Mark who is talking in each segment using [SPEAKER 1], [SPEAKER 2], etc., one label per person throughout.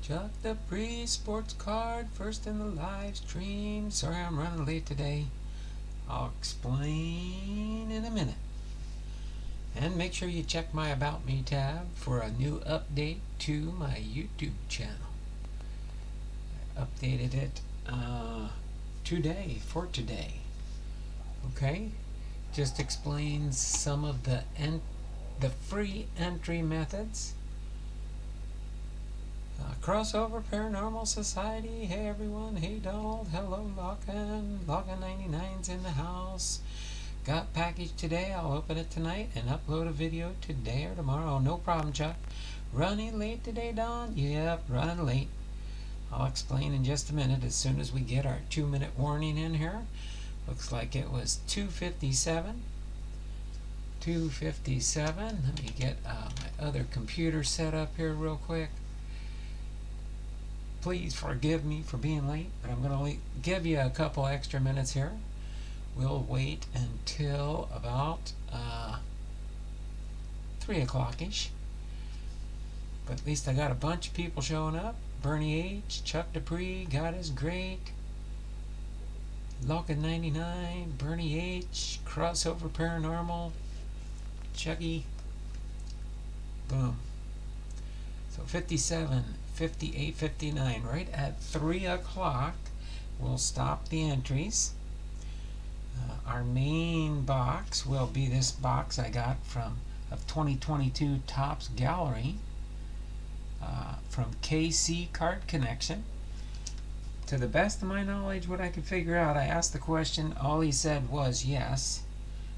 [SPEAKER 1] Chuck the pre-sports card first in the live stream. Sorry I'm running late today. I'll explain in a minute. And make sure you check my About Me tab for a new update to my YouTube channel. I updated it for today. Okay? Just explains some of the free entry methods. Crossover Paranormal Society. Hey everyone. Hey Donald. Hello Login. Login 99's in the house. Got package today. I'll open it tonight and upload a video today or tomorrow. No problem, Chuck. Running late today, Don? Yep, running late. I'll explain in just a minute as soon as we get our 2-minute warning in here. Looks like it was 2:57. 2:57. Let me get my other computer set up here real quick. Please forgive me for being late, but I'm going to give you a couple extra minutes here. We'll wait until about 3 o'clock-ish. But at least I got a bunch of people showing up. Bernie H., Chuck Dupree, God is Great, Logan 99, Bernie H., Crossover Paranormal, Chucky. Boom. So 57, 58, 59. Right at 3 o'clock, we'll stop the entries. Our main box will be this box I got of 2022 Topps Gallery from KC Card Connection. To the best of my knowledge, what I could figure out, I asked the question, all he said was yes.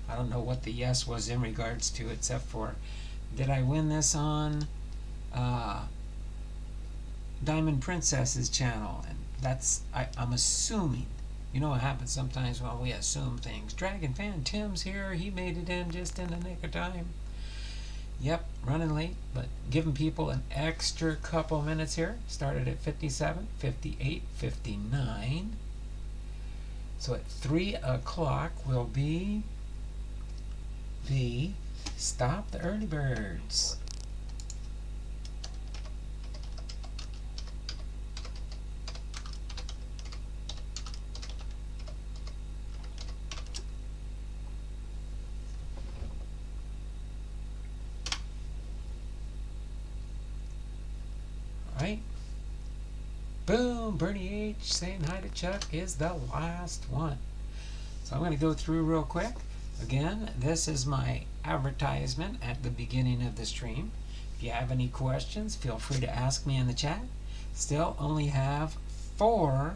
[SPEAKER 1] I don't know what the yes was in regards to, except for, did I win this on Diamond Princess's channel? And that's, I'm assuming. You know what happens sometimes when we assume things. Dragon Fan Tim's here. He made it in just in the nick of time. Yep, running late, but giving people an extra couple minutes here. Started at 57, 58, 59. So at 3 o'clock will be the Stop the Early Birds. Right? Boom! Bernie H. saying hi to Chuck is the last one. So I'm going to go through real quick. Again, this is my advertisement at the beginning of the stream. If you have any questions, feel free to ask me in the chat. Still only have 4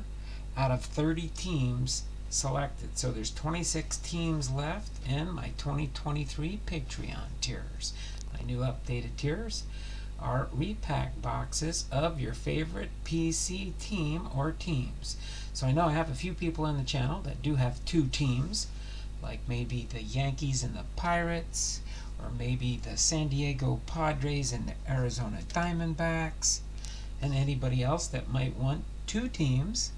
[SPEAKER 1] out of 30 teams selected. So there's 26 teams left in my 2023 Patreon tiers. My new updated tiers are repack boxes of your favorite PC team or teams. So I know I have a few people in the channel that do have 2 teams, like maybe the Yankees and the Pirates, or maybe the San Diego Padres and the Arizona Diamondbacks, and anybody else that might want 2 teams.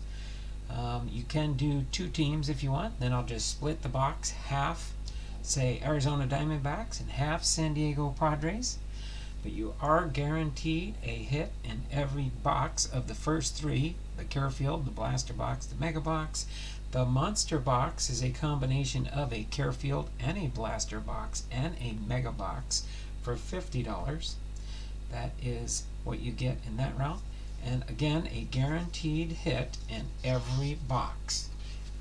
[SPEAKER 1] You can do 2 teams if you want. Then I'll just split the box, half say Arizona Diamondbacks and half San Diego Padres. But you are guaranteed a hit in every box of the first 3, the Carefield, the Blaster Box, the Mega Box. The Monster Box is a combination of a Carefield and a Blaster Box and a Mega Box for $50. That is what you get in that round. And again, a guaranteed hit in every box.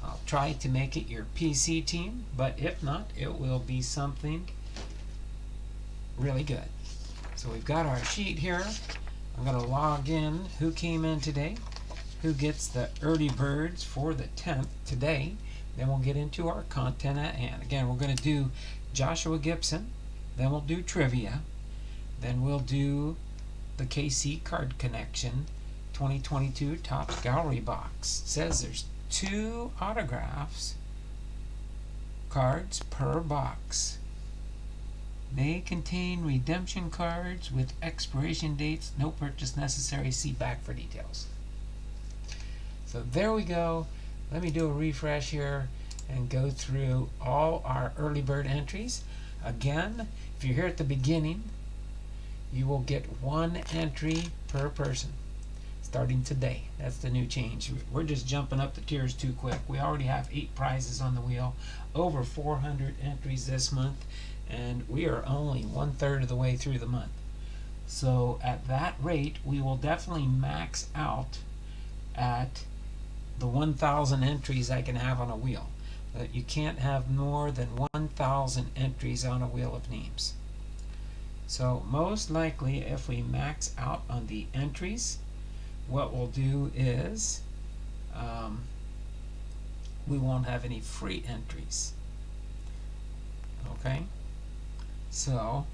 [SPEAKER 1] I'll try to make it your PC team, but if not, it will be something really good. So we've got our sheet here. I'm going to log in who came in today, who gets the early birds for the 10th today. Then we'll get into our content at hand. Again, we're going to do Joshua Gibson. Then we'll do trivia. Then we'll do the KC Card Connection 2022 Topps Gallery box. It says there's 2 autographs cards per box. May contain redemption cards with expiration dates. No purchase necessary. See back for details. So there we go. Let me do a refresh here and go through all our early bird entries. Again, if you're here at the beginning, you will get 1 entry per person. starting today. That's the new change. We're just jumping up the tiers too quick. We already have 8 prizes on the wheel, over 400 entries this month, and we are only 1/3 of the way through the month. So at that rate, we will definitely max out at the 1,000 entries I can have on a wheel. But you can't have more than 1,000 entries on a wheel of names. So most likely, if we max out on the entries, what we'll do is we won't have any free entries. Okay? So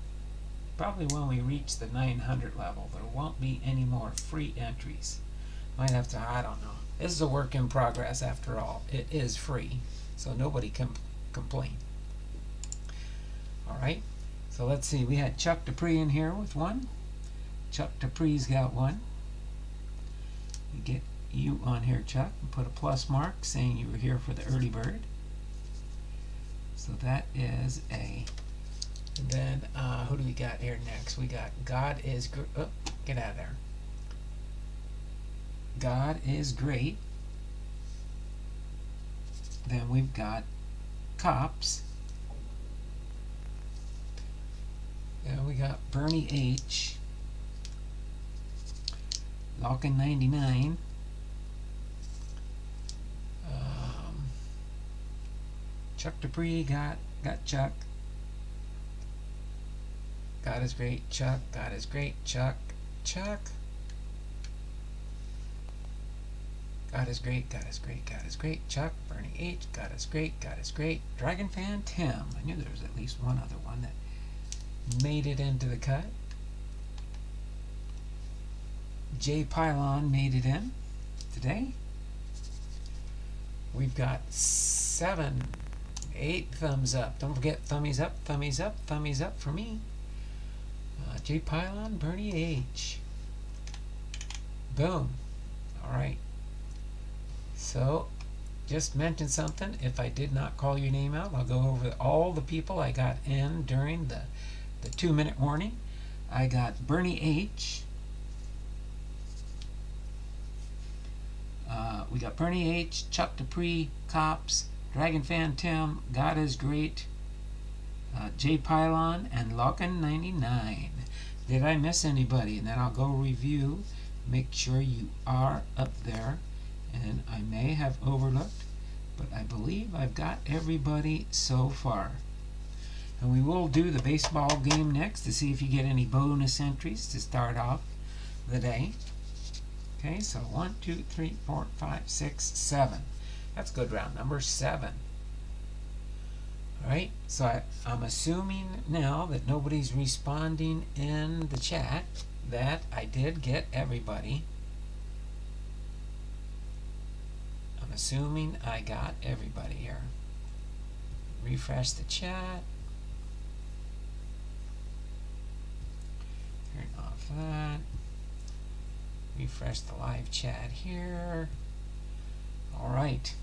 [SPEAKER 1] probably when we reach the 900 level, there won't be any more free entries. Might have to, I don't know. This is a work in progress after all. It is free, so nobody can complain. All right. So let's see, we had Chuck Dupree in here with 1. Chuck Dupree's got 1. You get you on here, Chuck, and put a plus mark saying you were here for the early bird. So that is a, and then who do we got here next? We got God is, oh, get out of there. God is great. Then we've got Cops. We got Bernie H, Lockin 99, Chuck Dupree got Chuck. God is great, Chuck. God is great, Chuck. Chuck. God is great, God is great, God is great, Chuck. Bernie H, God is great, God is great. Dragon Fan Tim. I knew there was at least one other one that made it into the cut. J Pylon made it in today. We've got 7, 8 thumbs up. Don't forget thummies up, thummies up, thummies up for me. J Pylon, Bernie H. Boom. All right. So, just mention something. If I did not call your name out, I'll go over all the people I got in during the 2-minute warning. I got Bernie H. We got Bernie H, Chuck Dupree, Cops, Dragon Fan Tim, God is Great, J Pylon, and Lockin 99. Did I miss anybody? And then I'll go review, make sure you are up there. And I may have overlooked, but I believe I've got everybody so far. And we will do the baseball game next to see if you get any bonus entries to start off the day. Okay, so 1, 2, 3, 4, 5, 6, 7. That's good round number 7. Alright, so I'm assuming now that nobody's responding in the chat that I did get everybody. I'm assuming I got everybody here. Refresh the chat. Turn off that. Refresh the live chat here. Alright.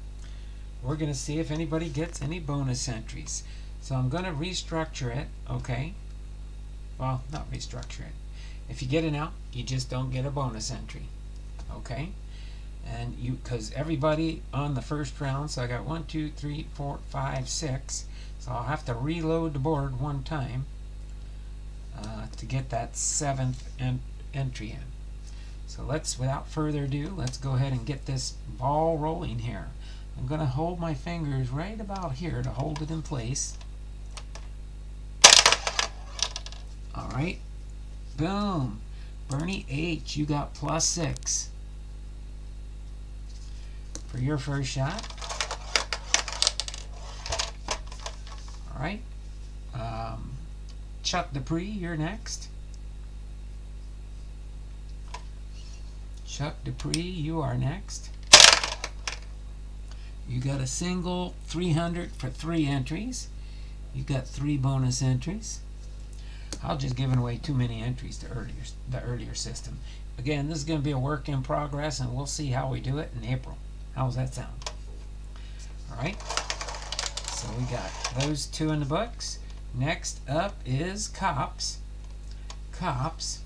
[SPEAKER 1] We're going to see if anybody gets any bonus entries. So I'm going to restructure it, okay? Well, not restructure it. If you get it out, you just don't get a bonus entry, okay? And you, because everybody on the first round, so I got 1, 2, 3, 4, 5, 6. So I'll have to reload the board one time to get that 7th entry in. So let's, without further ado, let's go ahead and get this ball rolling here. I'm going to hold my fingers right about here to hold it in place. Alright. Boom. Bernie H, you got +6 for your first shot. Alright. Chuck Dupree, you're next. Chuck Dupree, you are next. You got a single 300 for 3 entries. You got 3 bonus entries. I'll just giving away too many entries to the earlier system. Again, this is going to be a work in progress, and we'll see how we do it in April. How's that sound? All right. So we got those 2 in the books. Next up is Cops. Cops.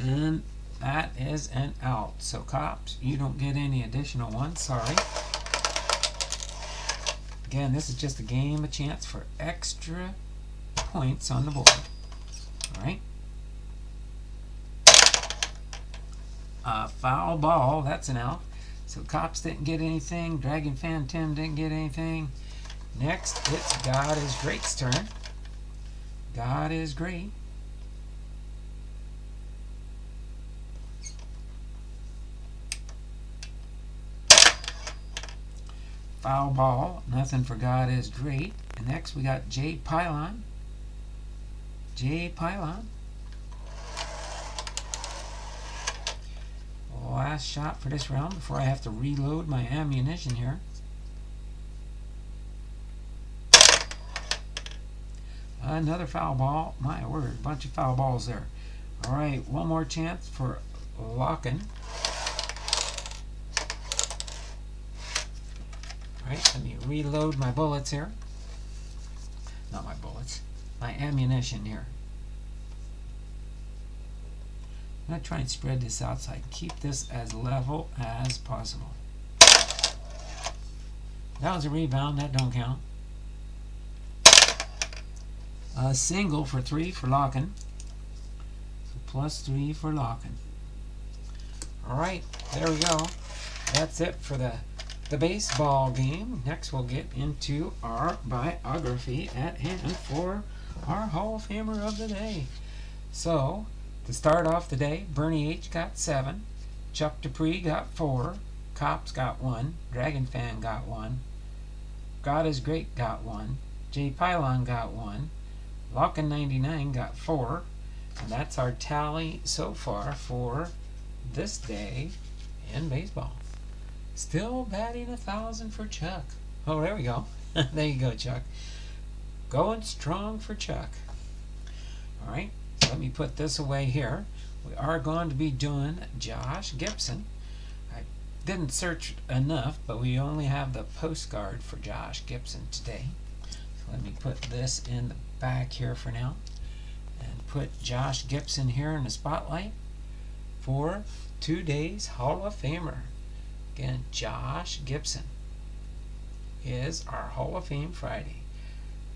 [SPEAKER 1] And that is an out. So cops, you don't get any additional ones. Sorry. Again, this is just a game, a chance for extra points on the board. Alright. Foul ball, that's an out. So cops didn't get anything. Dragon Fan Tim didn't get anything. Next, it's God is Great's turn. God is Great. Foul ball, nothing for God is Great. And next we got J Pylon. J Pylon. Last shot for this round before I have to reload my ammunition here. Another foul ball. My word, bunch of foul balls there. Alright, one more chance for locking. Alright, let me reload my bullets here. Not my bullets, my ammunition here. I'm going to try and spread this out so I can keep this as level as possible. That was a rebound, that don't count. A single for 3 for locking. So +3 for locking. Alright, there we go. That's it for the baseball game. Next we'll get into our biography at hand for our Hall of Famer of the day. So, to start off the day, Bernie H got 7, Chuck Dupree got 4, Cops got 1, Dragon Fan got 1, God is Great got 1, J Pylon got 1, Lockin 99 got 4, and that's our tally so far for this day in baseball. Still batting 1,000 for Chuck. Oh, there we go. There you go, Chuck. Going strong for Chuck. Alright. Let me put this away here. We are going to be doing Josh Gibson. I didn't search enough, but we only have the postcard for Josh Gibson today. So let me put this in the back here for now. And put Josh Gibson here in the spotlight for today's Hall of Famer. Again, Josh Gibson is our Hall of Fame Friday.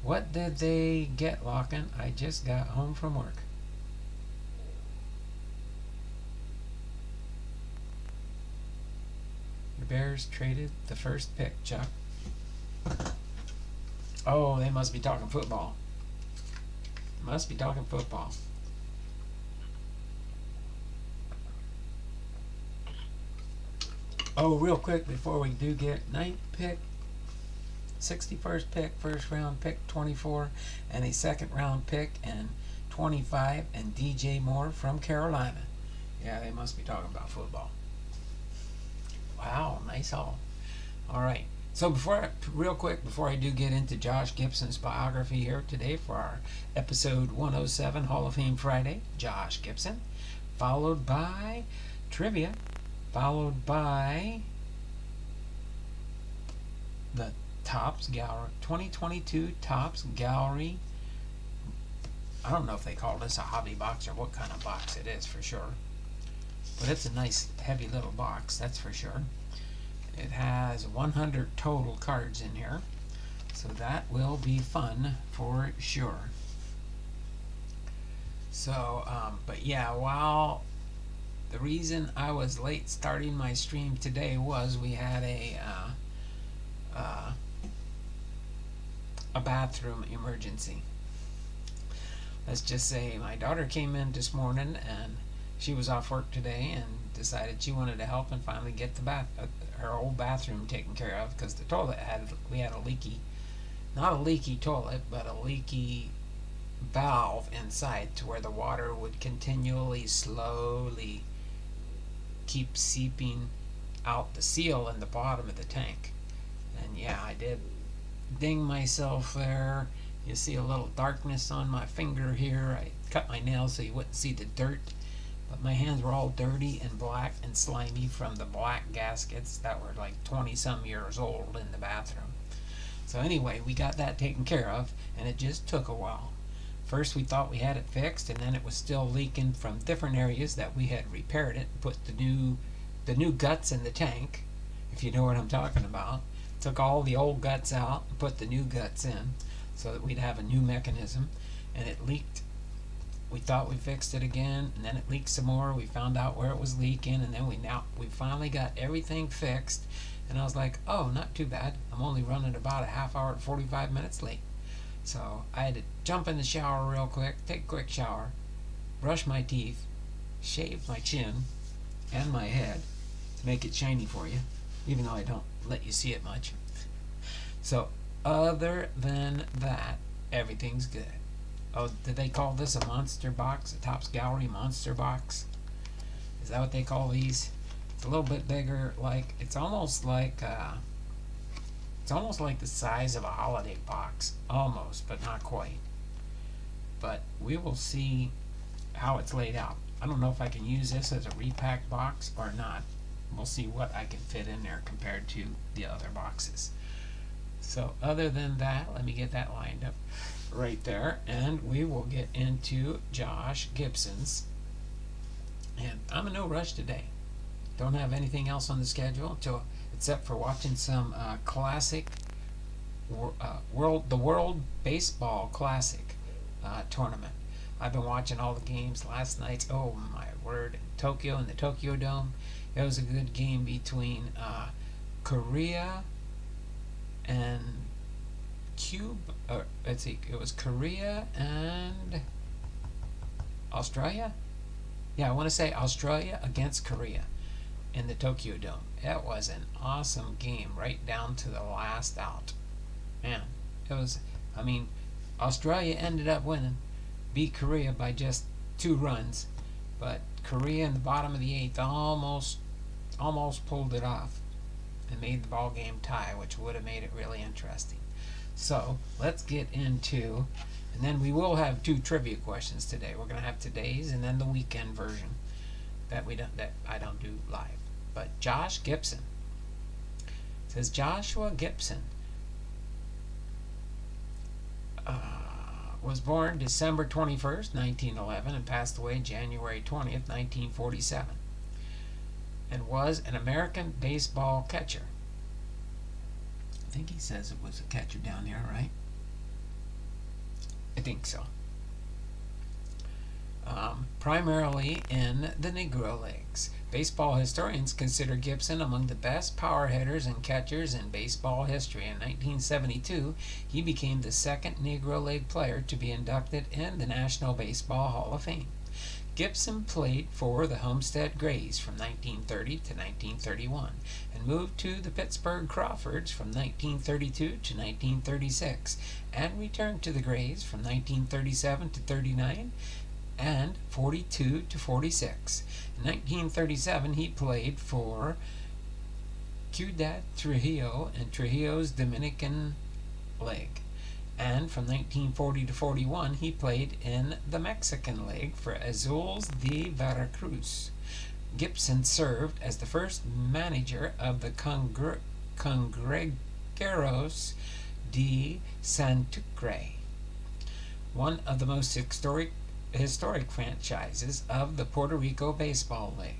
[SPEAKER 1] What did they get, Lockin? I just got home from work. The Bears traded the first pick, Chuck. Oh, they must be talking football. Must be talking football. Oh, real quick before we do get 9th pick, 61st pick, first round pick 24, and a second round pick and 25, and DJ Moore from Carolina. Yeah, they must be talking about football. Wow, nice haul. Alright, so real quick, before I do get into Josh Gibson's biography here today for our episode 107 Hall of Fame Friday, Josh Gibson, followed by trivia, followed by the Topps Gallery 2022 Topps Gallery. I don't know if they call this a hobby box or what kind of box it is for sure, but it's a nice heavy little box, that's for sure. It has 100 total cards in here, so that will be fun for sure. So but yeah, while the reason I was late starting my stream today was we had a bathroom emergency. Let's just say my daughter came in this morning and she was off work today and decided she wanted to help and finally get the her old bathroom taken care of, because the toilet we had a leaky, not a leaky toilet, but a leaky valve inside to where the water would continually slowly keep seeping out the seal in the bottom of the tank. And yeah, I did ding myself there. You see a little darkness on my finger here. I cut my nails so you wouldn't see the dirt, but my hands were all dirty and black and slimy from the black gaskets that were like 20 some years old in the bathroom. So anyway, we got that taken care of, and it just took a while. First we thought we had it fixed, and then it was still leaking from different areas that we had repaired it, put the new guts in the tank, if you know what I'm talking about. Took all the old guts out and put the new guts in so that we'd have a new mechanism, and it leaked. We thought we fixed it again, and then it leaked some more. We found out where it was leaking, and then we finally got everything fixed. And I was like, oh, not too bad. I'm only running about a half hour to 45 minutes late. So I had to jump in the shower real quick, take a quick shower, brush my teeth, shave my chin and my head to make it shiny for you, even though I don't let you see it much. So other than that, everything's good. Oh, did they call this a monster box? A Topps Gallery monster box? Is that what they call these? It's a little bit bigger, it's almost like the size of a holiday box, almost, but not quite. But we will see how it's laid out. I don't know if I can use this as a repacked box or not. We'll see what I can fit in there compared to the other boxes. So other than that, let me get that lined up right there, and we will get into Josh Gibson's. And I'm in no rush today. Don't have anything else on the schedule except for watching some classic the World Baseball Classic tournament. I've been watching all the games. Last night's, oh my word, in Tokyo, in the Tokyo Dome, it was a good game between Korea and Cuba. Let's see, it was Korea and Australia. Yeah, I want to say Australia against Korea in the Tokyo Dome. It was an awesome game right down to the last out. Man, it was, Australia ended up winning, beat Korea by just 2 runs, but Korea in the bottom of the 8th almost pulled it off and made the ball game tie, which would have made it really interesting. So let's get into, and then we will have 2 trivia questions today. We're going to have today's and then the weekend version that I don't do live. But Josh Gibson, it says Joshua Gibson was born December 21st, 1911, and passed away January 20th, 1947, and was an American baseball catcher. I think he says it was a catcher down there, right? I think so. Primarily in the Negro Leagues. Baseball historians consider Gibson among the best power hitters and catchers in baseball history. In 1972, he became the second Negro League player to be inducted in the National Baseball Hall of Fame. Gibson played for the Homestead Grays from 1930 to 1931 and moved to the Pittsburgh Crawfords from 1932 to 1936 and returned to the Grays from 1937 to 39 and 42 to 46. In 1937, he played for Ciudad Trujillo and Trujillo's Dominican League. And from 1940 to 41, he played in the Mexican League for Azules de Veracruz. Gibson served as the first manager of the Cangrejeros de Santurce, one of the most historic franchises of the Puerto Rico Baseball League.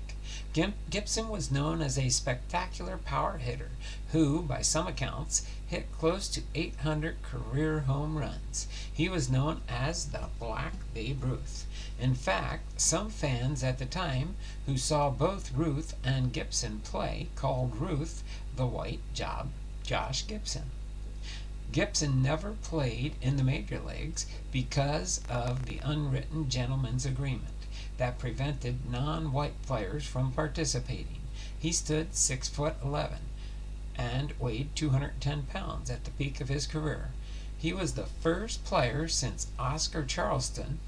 [SPEAKER 1] Gibson was known as a spectacular power hitter who, by some accounts, hit close to 800 career home runs. He was known as the Black Babe Ruth. In fact, some fans at the time who saw both Ruth and Gibson play called Ruth the White Josh Gibson. Gibson never played in the major leagues because of the unwritten gentleman's agreement that prevented non-white players from participating. He stood 6'11" and weighed 210 pounds at the peak of his career. He was the first player since Oscar Charleston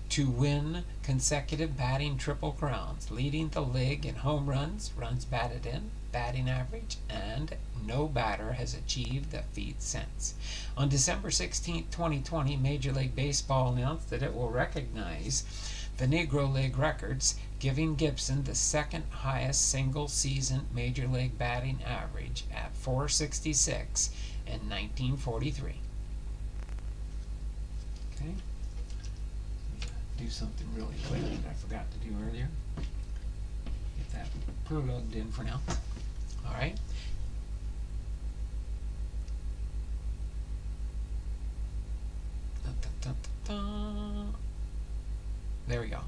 [SPEAKER 1] to win consecutive batting triple crowns, leading the league in home runs, runs batted in, batting average, and no batter has achieved the feat since. On December 16, 2020, Major League Baseball announced that it will recognize the Negro League records, giving Gibson the second highest single-season Major League batting average at .466 in 1943. Okay. Do something really quick that I forgot to do earlier. Get that plugged in for now. All right. There we go.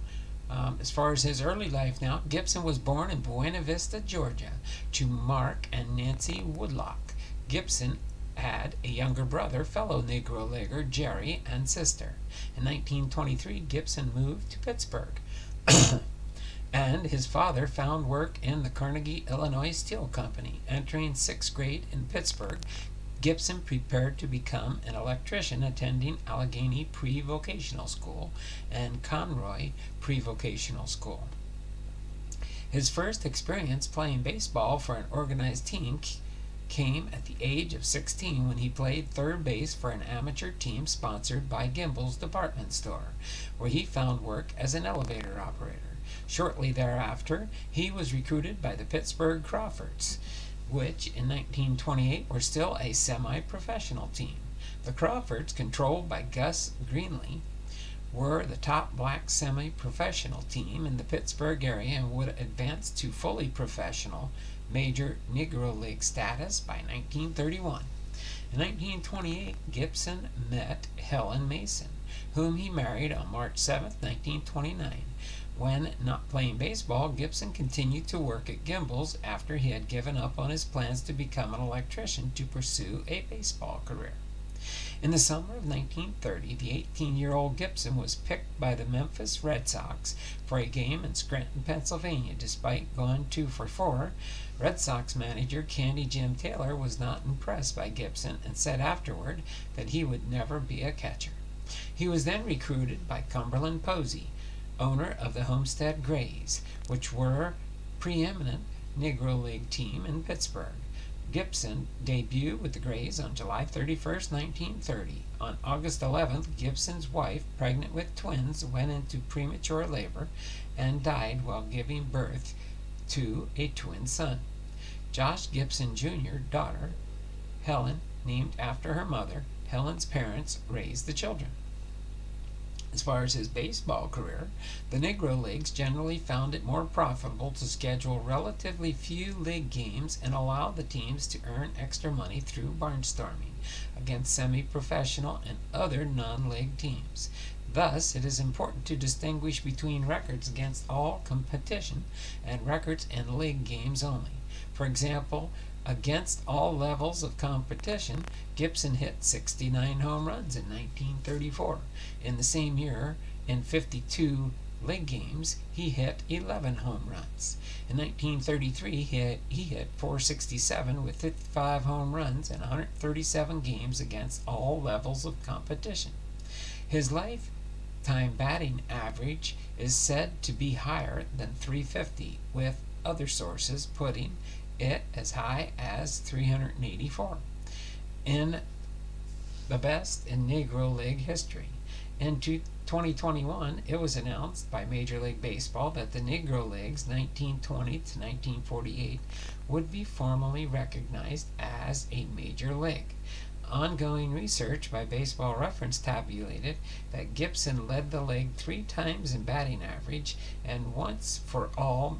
[SPEAKER 1] As far as his early life now, Gibson was born in Buena Vista, Georgia, to Mark and Nancy Woodlock. Gibson had a younger brother, fellow Negro Leaguer Jerry, and sister. In 1923, Gibson moved to Pittsburgh, and his father found work in the Carnegie, Illinois Steel Company. Entering sixth grade in Pittsburgh, Gibson prepared to become an electrician, attending Allegheny Pre-Vocational School and Conroy Pre-Vocational School. His first experience playing baseball for an organized team came at the age of 16 when he played third base for an amateur team sponsored by Gimbel's department store, where he found work as an elevator operator. Shortly thereafter, he was recruited by the Pittsburgh Crawfords, which in 1928 were still a semi-professional team. The Crawfords, controlled by Gus Greenlee, were the top black semi-professional team in the Pittsburgh area and would advance to fully professional Major Negro League status by 1931. In 1928, Gibson met Helen Mason, whom he married on March 7, 1929. When not playing baseball, Gibson continued to work at Gimbel's after he had given up on his plans to become an electrician to pursue a baseball career. In the summer of 1930, the 18-year-old Gibson was picked by the Memphis Red Sox for a game in Scranton, Pennsylvania. Despite going 2 for 4, Red Sox manager Candy Jim Taylor was not impressed by Gibson and said afterward that he would never be a catcher. He was then recruited by Cumberland Posey, owner of the Homestead Grays, which were preeminent Negro League team in Pittsburgh. Gibson debuted with the Grays on July 31, 1930. On August 11th, Gibson's wife, pregnant with twins, went into premature labor and died while giving birth to a twin son. Josh Gibson Jr.'s daughter, Helen, named after her mother, Helen's parents raised the children. As far as his baseball career, the Negro Leagues generally found it more profitable to schedule relatively few league games and allow the teams to earn extra money through barnstorming against semi-professional and other non-league teams. Thus, it is important to distinguish between records against all competition and records in league games only. For example, against all levels of competition, Gibson hit 69 home runs in 1934. In the same year, in 52 league games, he hit 11 home runs. In 1933, he hit 467 with 55 home runs in 137 games against all levels of competition. His lifetime batting average is said to be higher than 350, with other sources putting it as high as 384, in the best in Negro League history. In 2021, it was announced by Major League Baseball that the Negro Leagues 1920 to 1948 would be formally recognized as a major league. Ongoing research by Baseball Reference tabulated that Gibson led the league 3 times in batting average and once for all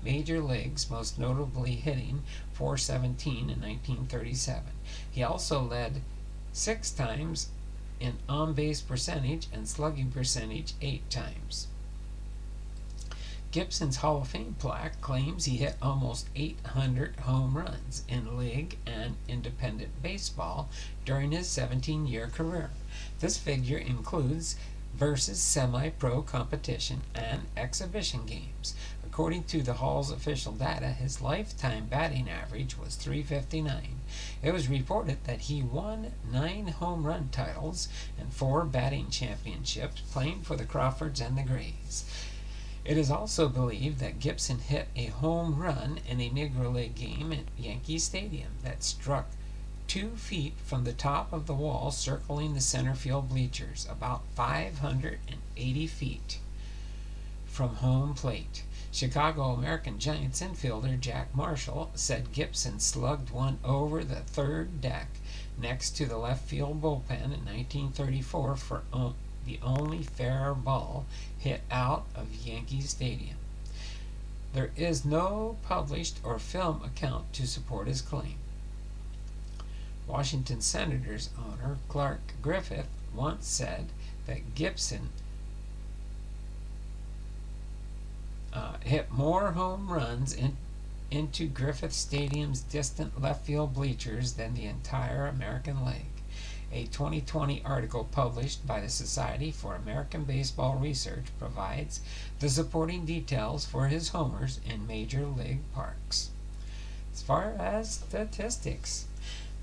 [SPEAKER 1] major leagues, most notably hitting .417 in 1937. He also led 6 times in on-base percentage and slugging percentage 8 times. Gibson's Hall of Fame plaque claims he hit almost 800 home runs in league and independent baseball during his 17-year career. This figure includes versus semi-pro competition and exhibition games. According to the Hall's official data, his lifetime batting average was .359. It was reported that he won 9 home run titles and 4 batting championships playing for the Crawfords and the Grays. It is also believed that Gibson hit a home run in a Negro League game at Yankee Stadium that struck 2 feet from the top of the wall circling the center field bleachers, about 580 feet from home plate. Chicago American Giants infielder Jack Marshall said Gibson slugged one over the third deck next to the left field bullpen in 1934 for the only fair ball hit out of Yankee Stadium. There is no published or film account to support his claim. Washington Senators owner Clark Griffith once said that Gibson hit more home runs into Griffith Stadium's distant left field bleachers than the entire American League. A 2020 article published by the Society for American Baseball Research provides the supporting details for his homers in major league parks. As far as statistics,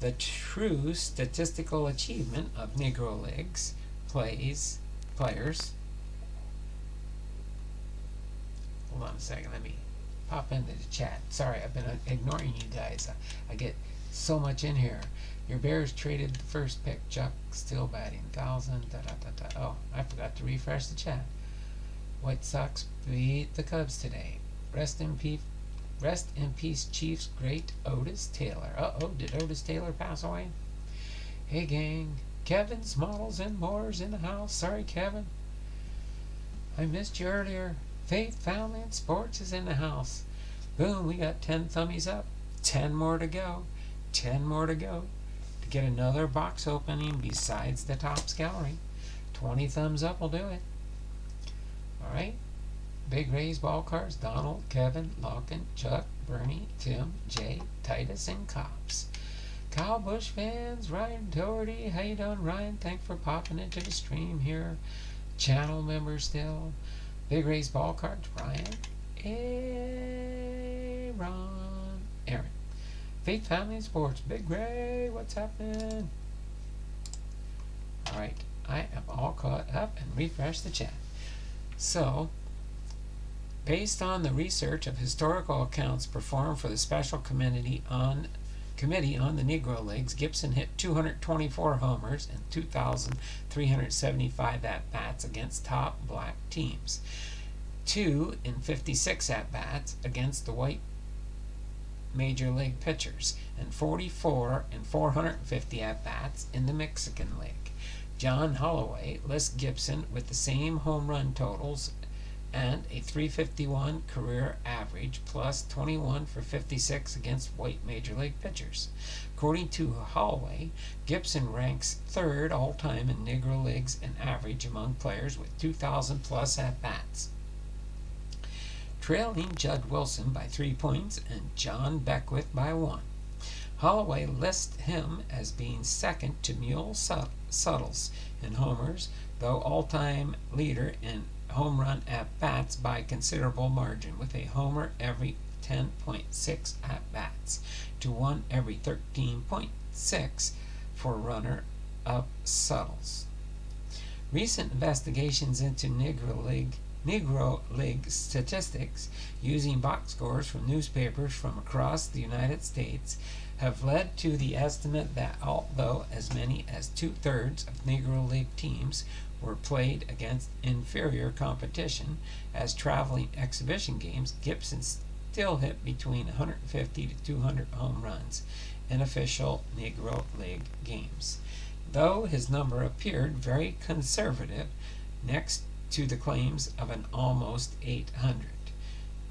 [SPEAKER 1] the true statistical achievement of Negro Leagues players. Hold on a second, let me pop into the chat. Sorry, I've been ignoring you guys. I get so much in here. Your Bears traded the first pick. Chuck still batting 1,000. Oh, I forgot to refresh the chat. White Sox beat the Cubs today. Rest in peace, Chiefs great Otis Taylor. Uh-oh, did Otis Taylor pass away? Hey, gang. Kevin's Models and More's in the house. Sorry, Kevin. I missed you earlier. Faith, Family, and Sports is in the house. Boom, we got 10 thummies up. 10 more to go. 10 more to go to get another box opening besides the Topps Gallery. 20 thumbs up will do it. Alright. Big Rays ball cards. Donald, Kevin, Larkin, Chuck, Bernie, Tim, Jay, Titus, and Cops. Kyle Busch fans, Ryan Doherty. How you doing, Ryan? Thanks for popping into the stream here. Channel member still. Big Rays ball cards. Ryan. Aaron. Faith, Family, and Sports. Big Ray, what's happening? Alright, I am all caught up and refresh the chat. So, based on the research of historical accounts performed for the Special Committee on the Negro Leagues, Gibson hit 224 homers and 2,375 at-bats against top black teams. 2 in 56 at-bats against the white major league pitchers, and 44 in 450 at-bats in the Mexican League. John Holloway lists Gibson with the same home run totals and a .351 career average, plus 21 for 56 against white major league pitchers. According to Holloway, Gibson ranks third all-time in Negro Leagues in average among players with 2,000 plus at-bats, trailing Judd Wilson by 3 points and John Beckwith by 1. Holloway lists him as being second to Mule Suttles in homers, though all-time leader in home run at-bats by considerable margin, with a homer every 10.6 at-bats to one every 13.6 for runner-up Suttles. Recent investigations into Negro League statistics using box scores from newspapers from across the United States have led to the estimate that although as many as 2/3 of Negro League teams were played against inferior competition as traveling exhibition games, Gibson still hit between 150 to 200 home runs in official Negro League games, though his number appeared very conservative next to the claims of an almost 800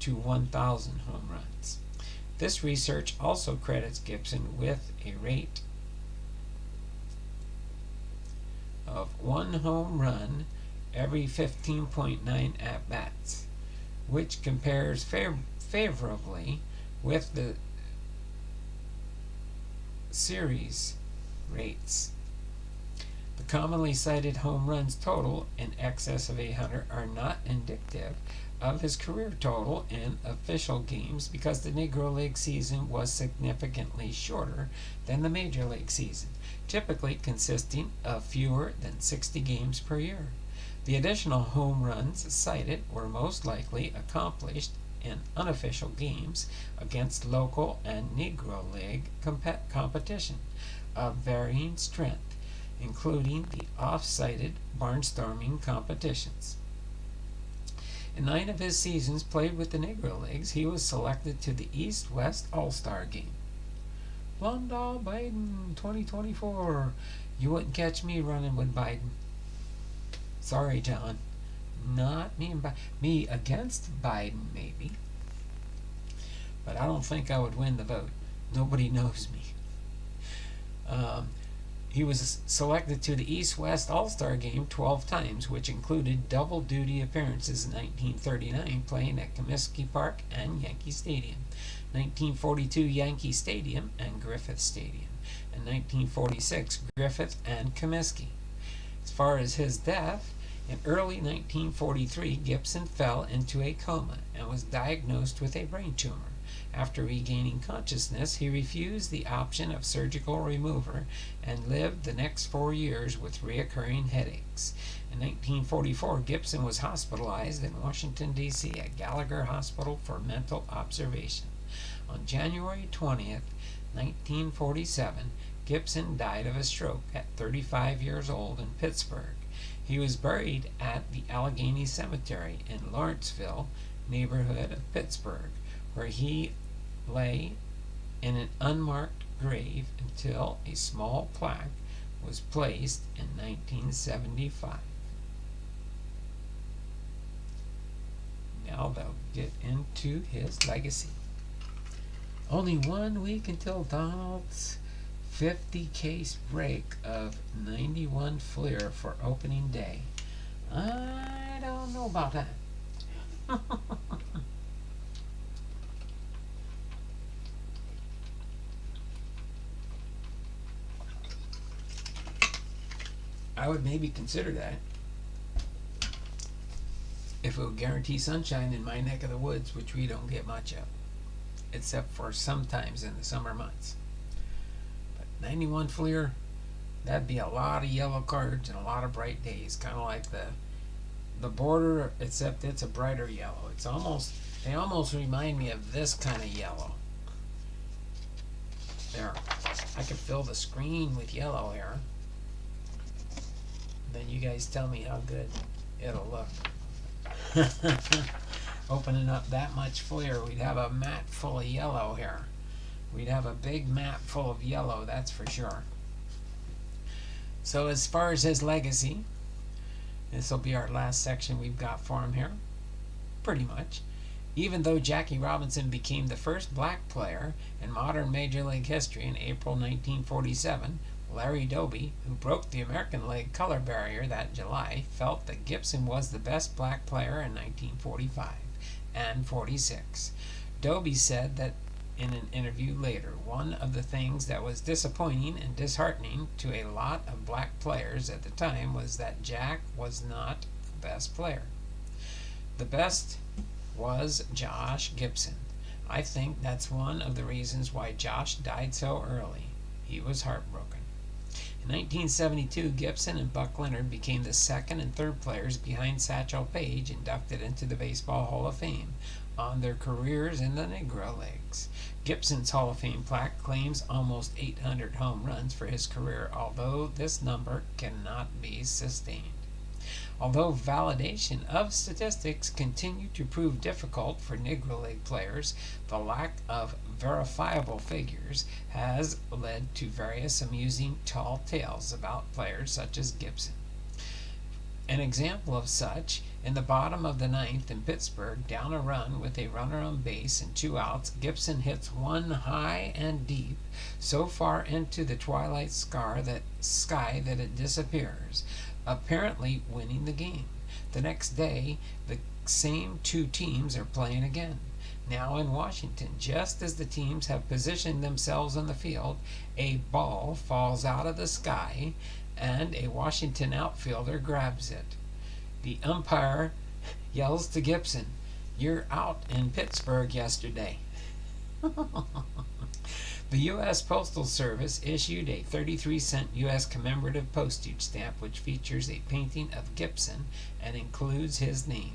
[SPEAKER 1] to 1,000 home runs. This research also credits Gibson with a rate of 1 home run every 15.9 at-bats, which compares favorably with the series rates. The commonly cited home runs total in excess of 800 are not indicative of his career total in official games because the Negro League season was significantly shorter than the Major League season, typically consisting of fewer than 60 games per year. The additional home runs cited were most likely accomplished in unofficial games against local and Negro League competition of varying strength, including the off-cited barnstorming competitions. In 9 of his seasons played with the Negro Leagues, he was selected to the East-West All-Star Game. Blondal Biden 2024. You wouldn't catch me running with Biden. Sorry, John. Not me and Biden. Me against Biden, maybe. But I don't think I would win the vote. Nobody knows me. Um, he was selected to the East-West All-Star Game 12 times, which included double-duty appearances in 1939, playing at Comiskey Park and Yankee Stadium, 1942 Yankee Stadium and Griffith Stadium, and 1946 Griffith and Comiskey. As far as his death, in early 1943, Gibson fell into a coma and was diagnosed with a brain tumor. After regaining consciousness, he refused the option of surgical removal and lived the next 4 years with recurring headaches. In 1944, Gibson was hospitalized in Washington, D.C. at Gallagher Hospital for mental observation. On January 20th, 1947, Gibson died of a stroke at 35 years old in Pittsburgh. He was buried at the Allegheny Cemetery in Lawrenceville, neighborhood of Pittsburgh, where he lay in an unmarked grave until a small plaque was placed in 1975. Now they'll get into his legacy. Only 1 week until Donald's 50-case break of 91 Fleer for opening day. I don't know about that. I would maybe consider that if it would guarantee sunshine in my neck of the woods, which we don't get much of, except for sometimes in the summer months. But 91 Fleer, that'd be a lot of yellow cards and a lot of bright days, kind of like the border, except it's a brighter yellow. They almost remind me of this kind of yellow. There, I could fill the screen with yellow here. Then you guys tell me how good it'll look. Opening up that much Fleer, we'd have a mat full of yellow here. We'd have a big mat full of yellow, that's for sure. So as far as his legacy, this will be our last section we've got for him here, pretty much. Even though Jackie Robinson became the first black player in modern Major League history in April 1947, Larry Doby, who broke the American League color barrier that July, felt that Gibson was the best black player in 1945 and 46. Doby said that in an interview later, one of the things that was disappointing and disheartening to a lot of black players at the time was that Jack was not the best player. The best was Josh Gibson. I think that's one of the reasons why Josh died so early. He was heartbroken. In 1972, Gibson and Buck Leonard became the second and third players behind Satchel Paige inducted into the Baseball Hall of Fame on their careers in the Negro Leagues. Gibson's Hall of Fame plaque claims almost 800 home runs for his career, although this number cannot be sustained. Although validation of statistics continue to prove difficult for Negro League players, the lack of verifiable figures has led to various amusing tall tales about players such as Gibson. An example of such, in the bottom of the ninth in Pittsburgh, down a run with a runner on base and 2 outs, Gibson hits one high and deep, so far into the twilight sky that it disappears, apparently winning the game. The next day, the same 2 teams are playing again. Now in Washington, just as the teams have positioned themselves on the field, a ball falls out of the sky and a Washington outfielder grabs it. The umpire yells to Gibson, "You're out in Pittsburgh yesterday." The U.S. Postal Service issued a 33-cent U.S. commemorative postage stamp which features a painting of Gibson and includes his name.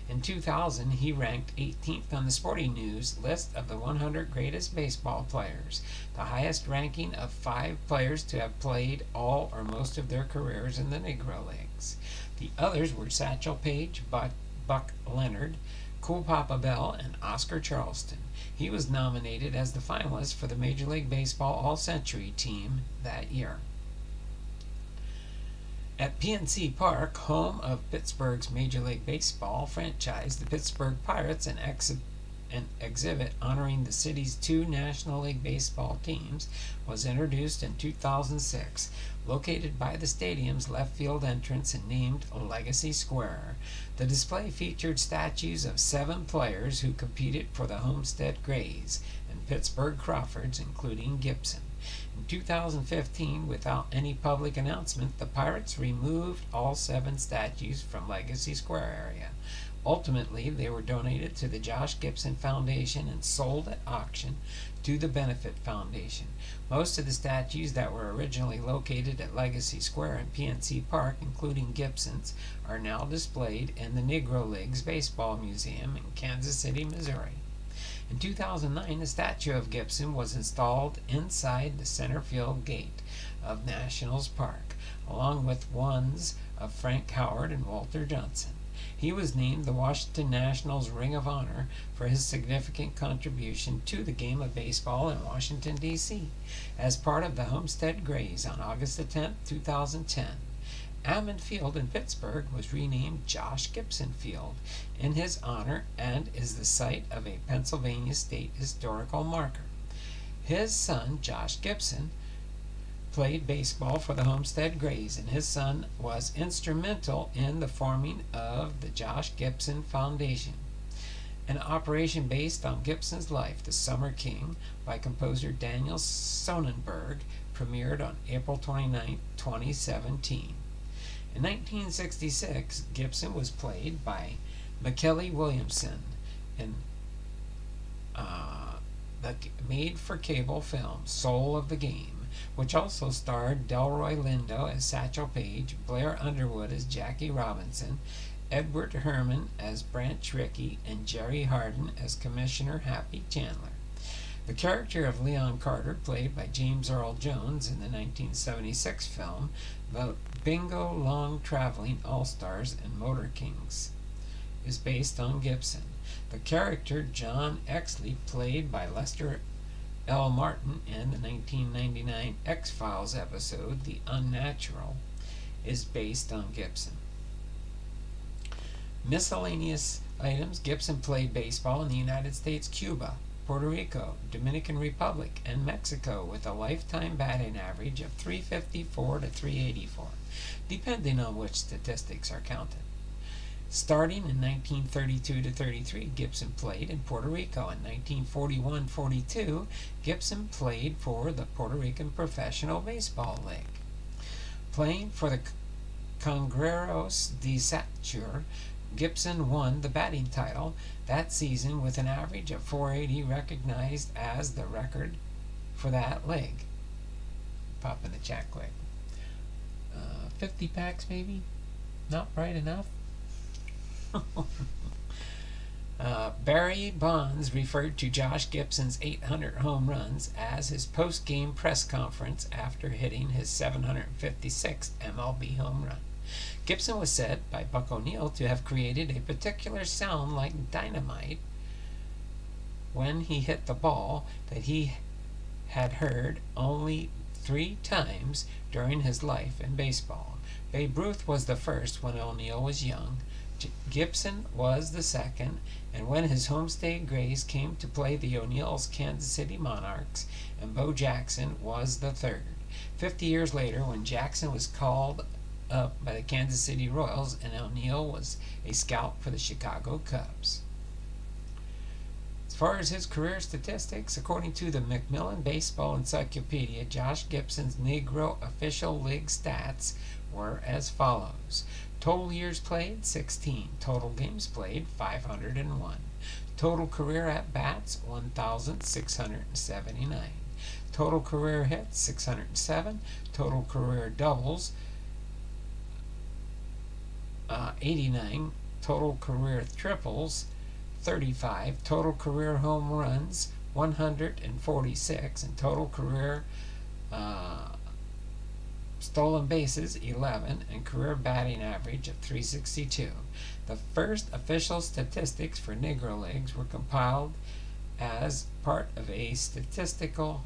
[SPEAKER 1] In 2000, he ranked 18th on the Sporting News list of the 100 greatest baseball players, the highest ranking of 5 players to have played all or most of their careers in the Negro Leagues. The others were Satchel Paige, Buck Leonard, Cool Papa Bell, and Oscar Charleston. He was nominated as the finalist for the Major League Baseball All-Century team that year. At PNC Park, home of Pittsburgh's Major League Baseball franchise, the Pittsburgh Pirates, an exhibit honoring the city's two National League Baseball teams was introduced in 2006, located by the stadium's left field entrance and named Legacy Square. The display featured statues of 7 players who competed for the Homestead Grays and Pittsburgh Crawfords, including Gibson. In 2015, without any public announcement, the Pirates removed all 7 statues from Legacy Square area. Ultimately, they were donated to the Josh Gibson Foundation and sold at auction to the Benefit Foundation. Most of the statues that were originally located at Legacy Square and PNC Park, including Gibson's, are now displayed in the Negro Leagues Baseball Museum in Kansas City, Missouri. In 2009, a statue of Gibson was installed inside the center field gate of Nationals Park, along with ones of Frank Howard and Walter Johnson. He was named the Washington Nationals Ring of Honor for his significant contribution to the game of baseball in Washington, D.C. as part of the Homestead Grays on August 10, 2010. Ammon Field in Pittsburgh was renamed Josh Gibson Field in his honor and is the site of a Pennsylvania State Historical Marker. His son, Josh Gibson, played baseball for the Homestead Grays, and his son was instrumental in the forming of the Josh Gibson Foundation, an operation based on Gibson's life. The Summer King, by composer Daniel Sonnenberg, premiered on April 29, 2017. In 1966, Gibson was played by McKelly Williamson in the made-for-cable film Soul of the Game, which also starred Delroy Lindo as Satchel Paige, Blair Underwood as Jackie Robinson, Edward Herman as Branch Rickey, and Jerry Hardin as Commissioner Happy Chandler. The character of Leon Carter, played by James Earl Jones in the 1976 film The Bingo Long Traveling All-Stars and Motor Kings, is based on Gibson. The character John Exley, played by Lester L. Martin in the 1999 X-Files episode The Unnatural, is based on Gibson. Miscellaneous items. Gibson played baseball in the United States, Cuba, Puerto Rico, Dominican Republic, and Mexico with a lifetime batting average of .354 to .384, depending on which statistics are counted. Starting in 1932 to 33, Gibson played in Puerto Rico. In 1941-42, Gibson played for the Puerto Rican Professional Baseball League. Playing for the Cangreros de Satur, Gibson won the batting title that season with an average of .480, recognized as the record for that league. Pop in the chat quick. 50 packs maybe? Not bright enough? Barry Bonds referred to Josh Gibson's 800 home runs as his post-game press conference after hitting his 756th MLB home run. Gibson was said by Buck O'Neil to have created a particular sound like dynamite when he hit the ball that he had heard only 3 times during his life in baseball. Babe Ruth was the first when O'Neil was young. Gibson was the second, and when his Homestead Grays came to play the O'Neill's Kansas City Monarchs, and Bo Jackson was the third. 50 years later, when Jackson was called up by the Kansas City Royals and O'Neil was a scout for the Chicago Cubs. As far as his career statistics, according to the Macmillan Baseball Encyclopedia, Josh Gibson's Negro official league stats were as follows. Total years played, 16. Total games played, 501. Total career at-bats, 1,679. Total career hits, 607. Total career doubles, 89. Total career triples, 35. Total career home runs, 146. And total career stolen bases 11, and career batting average of 362. The first official statistics for Negro Leagues were compiled as part of a statistical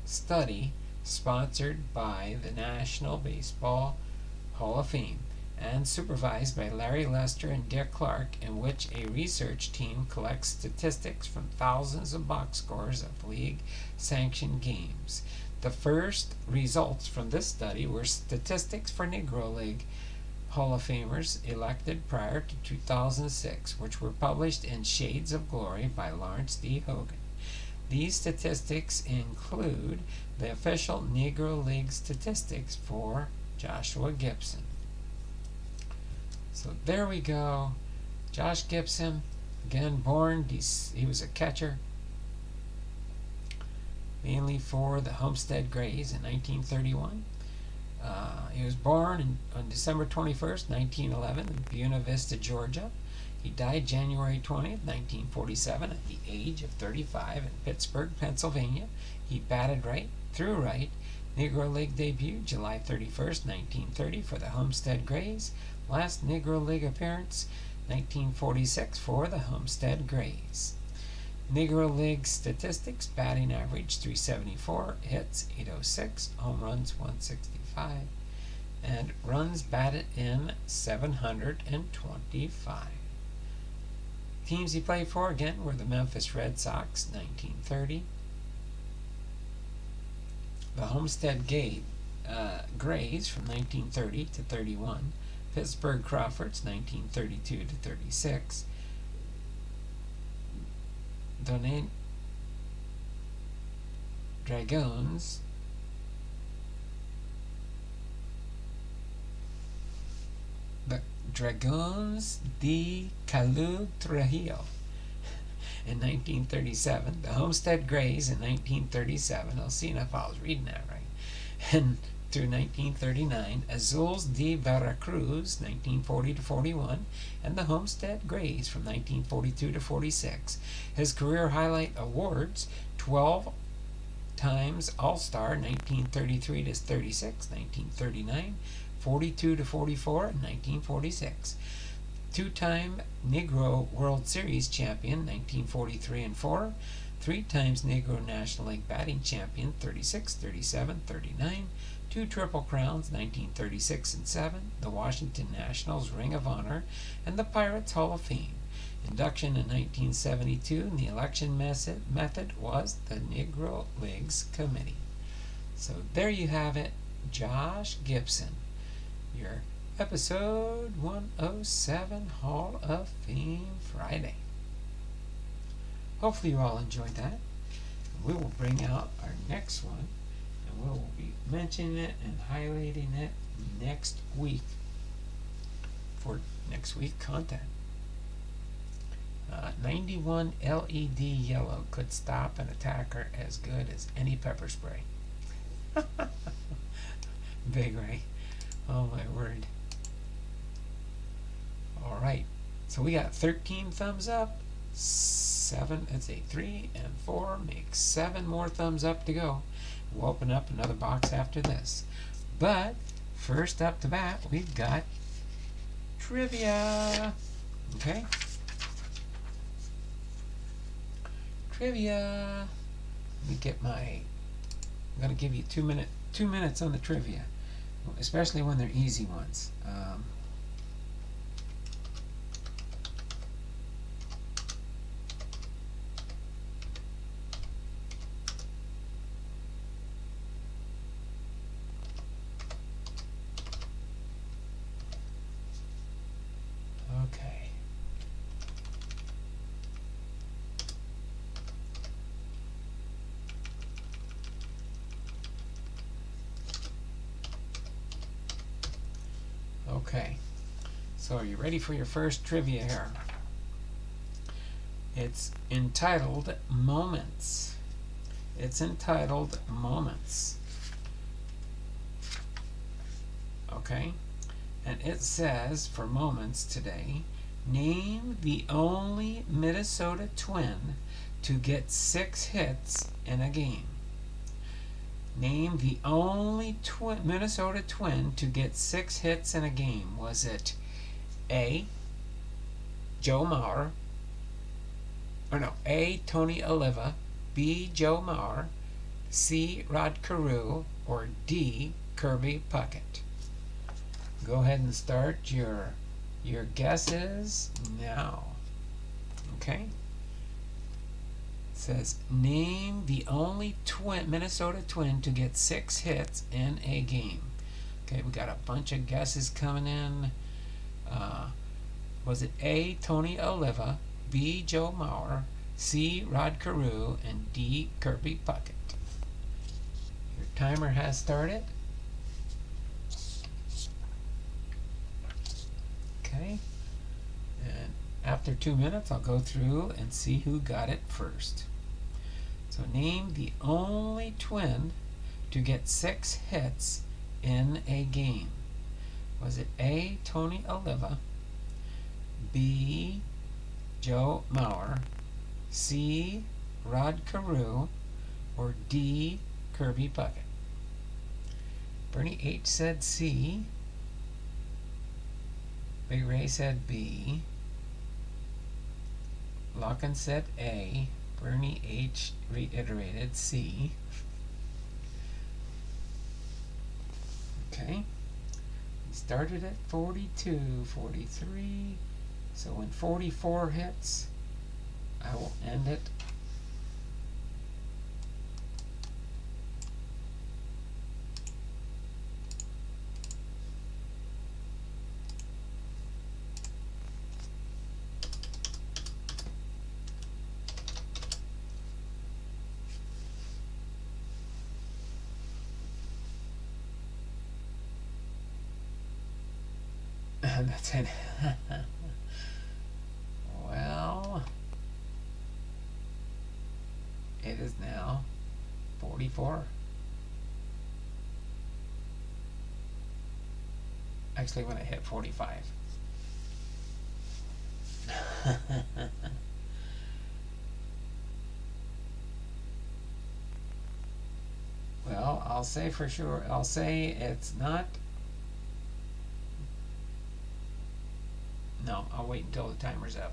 [SPEAKER 1] study sponsored by the National Baseball Hall of Fame and supervised by Larry Lester and Dick Clark, in which a research team collects statistics from thousands of box scores of league-sanctioned games. The first results from this study were statistics for Negro League Hall of Famers elected prior to 2006, which were published in Shades of Glory by Lawrence D. Hogan. These statistics include the official Negro League statistics for Joshua Gibson. So there we go. Josh Gibson, again born, he was a catcher, mainly for the Homestead Grays in 1931. He was born on December 21st, 1911 in Buena Vista, Georgia. He died January 20th, 1947 at the age of 35 in Pittsburgh, Pennsylvania. He batted right, threw right. Negro League debut July 31st, 1930 for the Homestead Grays. Last Negro League appearance 1946 for the Homestead Grays. Negro League statistics: batting average 374, hits 806, home runs 165, and runs batted in 725. Teams he played for again were the Memphis Red Sox 1930, the Homestead Grays from 1930 to 31, Pittsburgh Crawfords 1932 to 36, Dragons de Calu Trujillo in 1937, the Homestead Grays in 1937. I'll see if I was reading that right. And through 1939, Azules de Veracruz 1940 to 41, and the Homestead Grays from 1942 to 46. His career highlight awards: 12 times All-Star 1933 to 36, 1939, 42 to 44, and 1946. Two-time Negro World Series champion 1943 and 4, three times Negro National League batting champion 36, 37, 39, two Triple Crowns 1936 and 7, the Washington Nationals Ring of Honor, and the Pirates Hall of Fame. Induction in 1972, and the election method was the Negro Leagues Committee. So there you have it, Josh Gibson, your episode 107 Hall of Fame Friday. Hopefully you all enjoyed that. We will bring out our next one, and we will be mentioning it and highlighting it next week for next week content. 91 LED yellow could stop an attacker as good as any pepper spray. Big, right? Oh my word. Alright, so we got 13 thumbs up, 7, let's say 3 and 4, make 7 more thumbs up to go. We'll open up another box after this. But first up to bat, we've got trivia. Okay? Trivia. Let me get my, I'm going to give you 2 minutes on the trivia, especially when they're easy ones. Okay. Okay. So are you ready for your first trivia here? It's entitled Moments. It's entitled Moments. Okay? And it says, for moments today, name the only Minnesota Twin to get 6 hits in a game. Name the only Minnesota Twin to get 6 hits in a game. Was it A, Joe Mauer, or no, A, Tony Oliva, B, Joe Mauer, C, Rod Carew, or D, Kirby Puckett? Go ahead and start your guesses now. Okay? It says, name the only Minnesota Twin to get 6 hits in a game. Okay, we got a bunch of guesses coming in. Was it A, Tony Oliva, B, Joe Mauer, C, Rod Carew, and D, Kirby Puckett? Your timer has started. Okay, and after 2 minutes, I'll go through and see who got it first. So name the only Twin to get 6 hits in a game. Was it A, Tony Oliva, B, Joe Mauer, C, Rod Carew, or D, Kirby Puckett? Bernie H said C. Big Ray said B. Locken said A. Bernie H reiterated C. Okay. We started at 42, 43. So when 44 hits, I will end it. That's it. Well, it is now 44. Actually, when I hit 45. Well, I'll say for sure, I'll say it's not. No, I'll wait until the timer's up.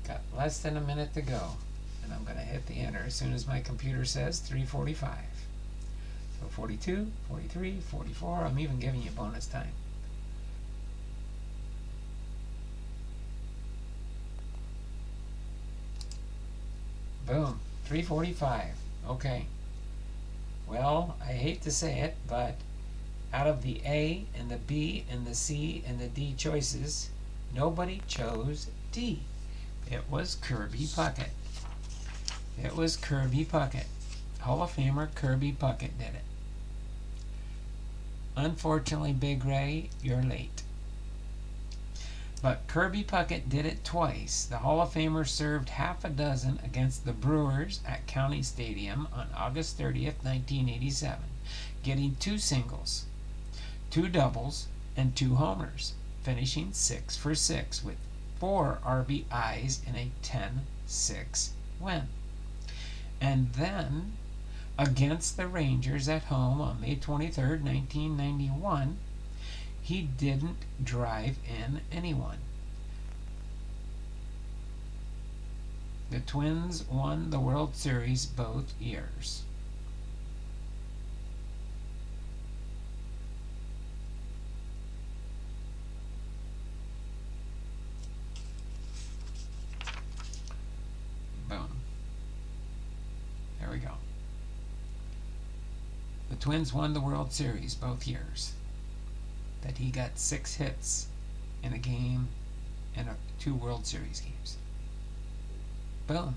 [SPEAKER 1] Got less than a minute to go, and I'm going to hit the enter as soon as my computer says 3:45. So 42, 43, 44, I'm even giving you bonus time. Boom, 3:45. Okay. Well, I hate to say it, but out of the A and the B and the C and the D choices, nobody chose D. It was Kirby Puckett. It was Kirby Puckett. Hall of Famer Kirby Puckett did it. Unfortunately, Big Ray, you're late. But Kirby Puckett did it twice. The Hall of Famer served half a dozen against the Brewers at County Stadium on August 30th, 1987, getting 2 singles, 2 doubles, and 2 homers, finishing 6 for 6 with 4 RBIs in a 10-6 win. And then, against the Rangers at home on May 23rd, 1991, he didn't drive in anyone. The Twins won the World Series both years. Boom. There we go. The Twins won the World Series both years. That he got 6 hits in a game and 2 World Series games. Boom.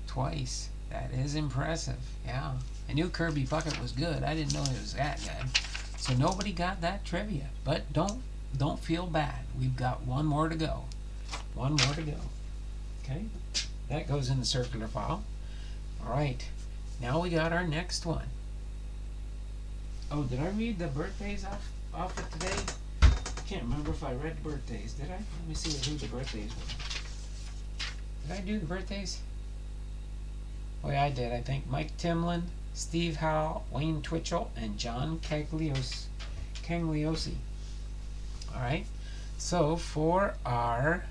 [SPEAKER 1] Twice. That is impressive. Yeah. I knew Kirby Puckett was good. I didn't know he was that good. So nobody got that trivia. But don't feel bad. We've got one more to go. One more to go. Okay? That goes in the circular file. All right. Now we got our next one. Oh, did I read the birthdays off of today? I can't remember if I read birthdays. Did I? Let me see who the birthdays were. Did I do the birthdays? Oh yeah, I did. I think Mike Timlin, Steve Howe, Wayne Twitchell, and John Cagliosi. All right. So for our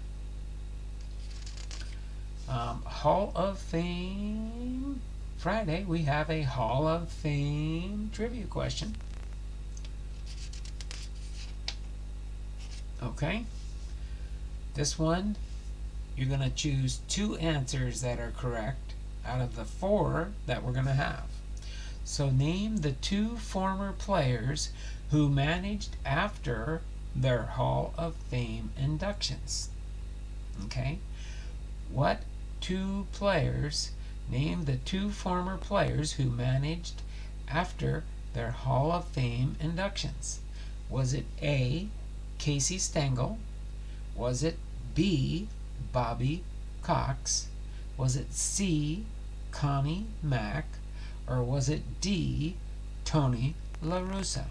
[SPEAKER 1] Hall of Fame Friday, we have a Hall of Fame trivia question. Okay. This one, you're going to choose 2 answers that are correct out of the 4 that we're going to have. So name the 2 former players who managed after their Hall of Fame inductions. Okay? What 2 players, name the 2 former players who managed after their Hall of Fame inductions? Was it A, Casey Stengel? Was it B, Bobby Cox? Was it C, Connie Mack? Or was it D, Tony La Russa?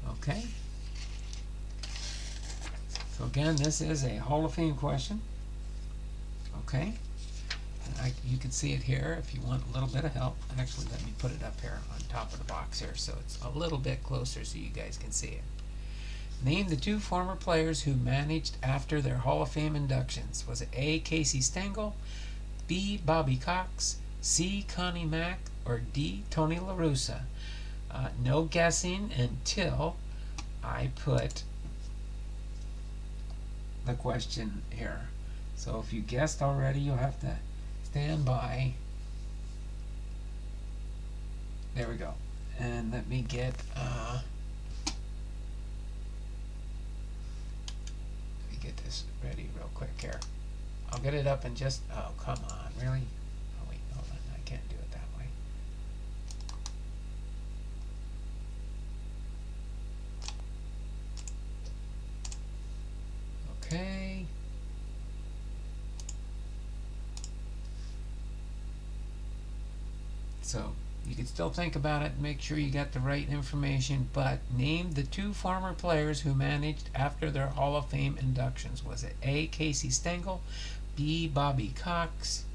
[SPEAKER 1] Okay. So again, this is a Hall of Fame question. Okay. You can see it here if you want a little bit of help. Actually, let me put it up here on top of the box here so it's a little bit closer so you guys can see it. Name the 2 former players who managed after their Hall of Fame inductions. Was it A, Casey Stengel, B, Bobby Cox, C, Connie Mack, or D, Tony La Russa? No guessing until I put the question here. So if you guessed already, you'll have to stand by. There we go. And let me get this ready real quick here. I'll get it up in just, oh, come on, really? Oh, wait, hold on, I can't do it that way. Okay. So you can still think about it, make sure you got the right information, but name the 2 former players who managed after their Hall of Fame inductions. Was it A, Casey Stengel, B, Bobby Cox,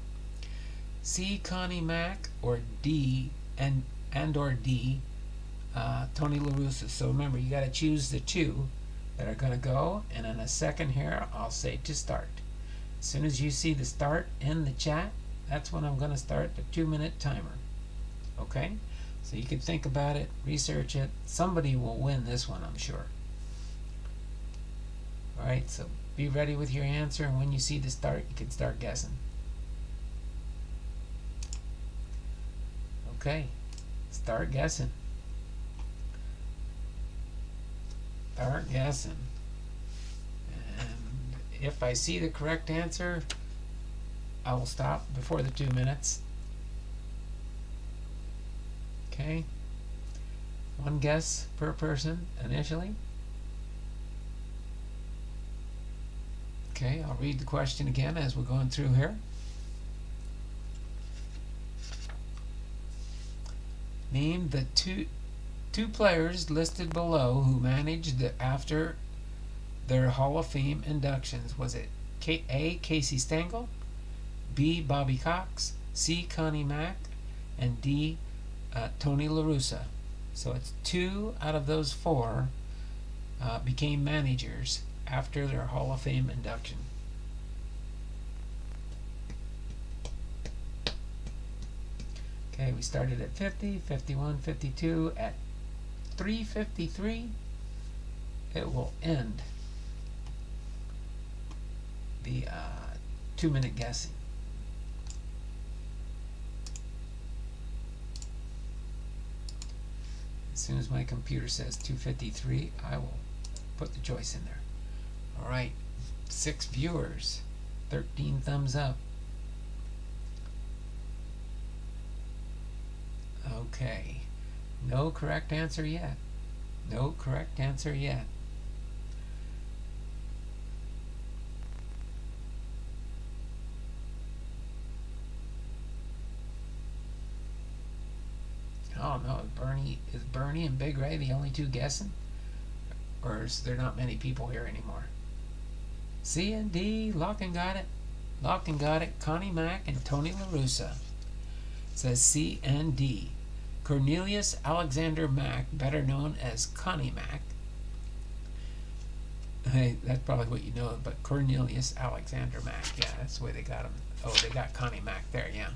[SPEAKER 1] C, Connie Mack, or D, or D, Tony La Russa? So remember, you got to choose the 2 that are going to go, and in a second here, I'll say to start. As soon as you see the start in the chat, that's when I'm going to start the 2-minute timer. Okay? So you can think about it, research it. Somebody will win this one, I'm sure. Alright, so be ready with your answer, and when you see the start, you can start guessing. Okay, start guessing. Start guessing. And if I see the correct answer, I will stop before the 2 minutes. Okay, 1 guess per person initially. Okay, I'll read the question again as we're going through here. Name the two players listed below who managed after their Hall of Fame inductions. Was it A, Casey Stengel, B, Bobby Cox, C, Connie Mack, and D, Tony La Russa? So it's 2 out of those 4 became managers after their Hall of Fame induction. Okay, we started at 50, 51, 52. At 3:53, it will end the 2-minute guessing. As soon as my computer says 2:53, I will put the choice in there. All right, 6 viewers, 13 thumbs up. Okay, no correct answer yet. No correct answer yet. Oh no, is Bernie and Big Ray the only 2 guessing? Or is there not many people here anymore? C and D, Lock and Got It. Lock and Got It, Connie Mack and Tony La Russa. It says C and D. Cornelius Alexander Mack, better known as Connie Mack. Hey, that's probably what you know, but Cornelius Alexander Mack. Yeah, that's the way they got him. Oh, they got Connie Mack there, yeah.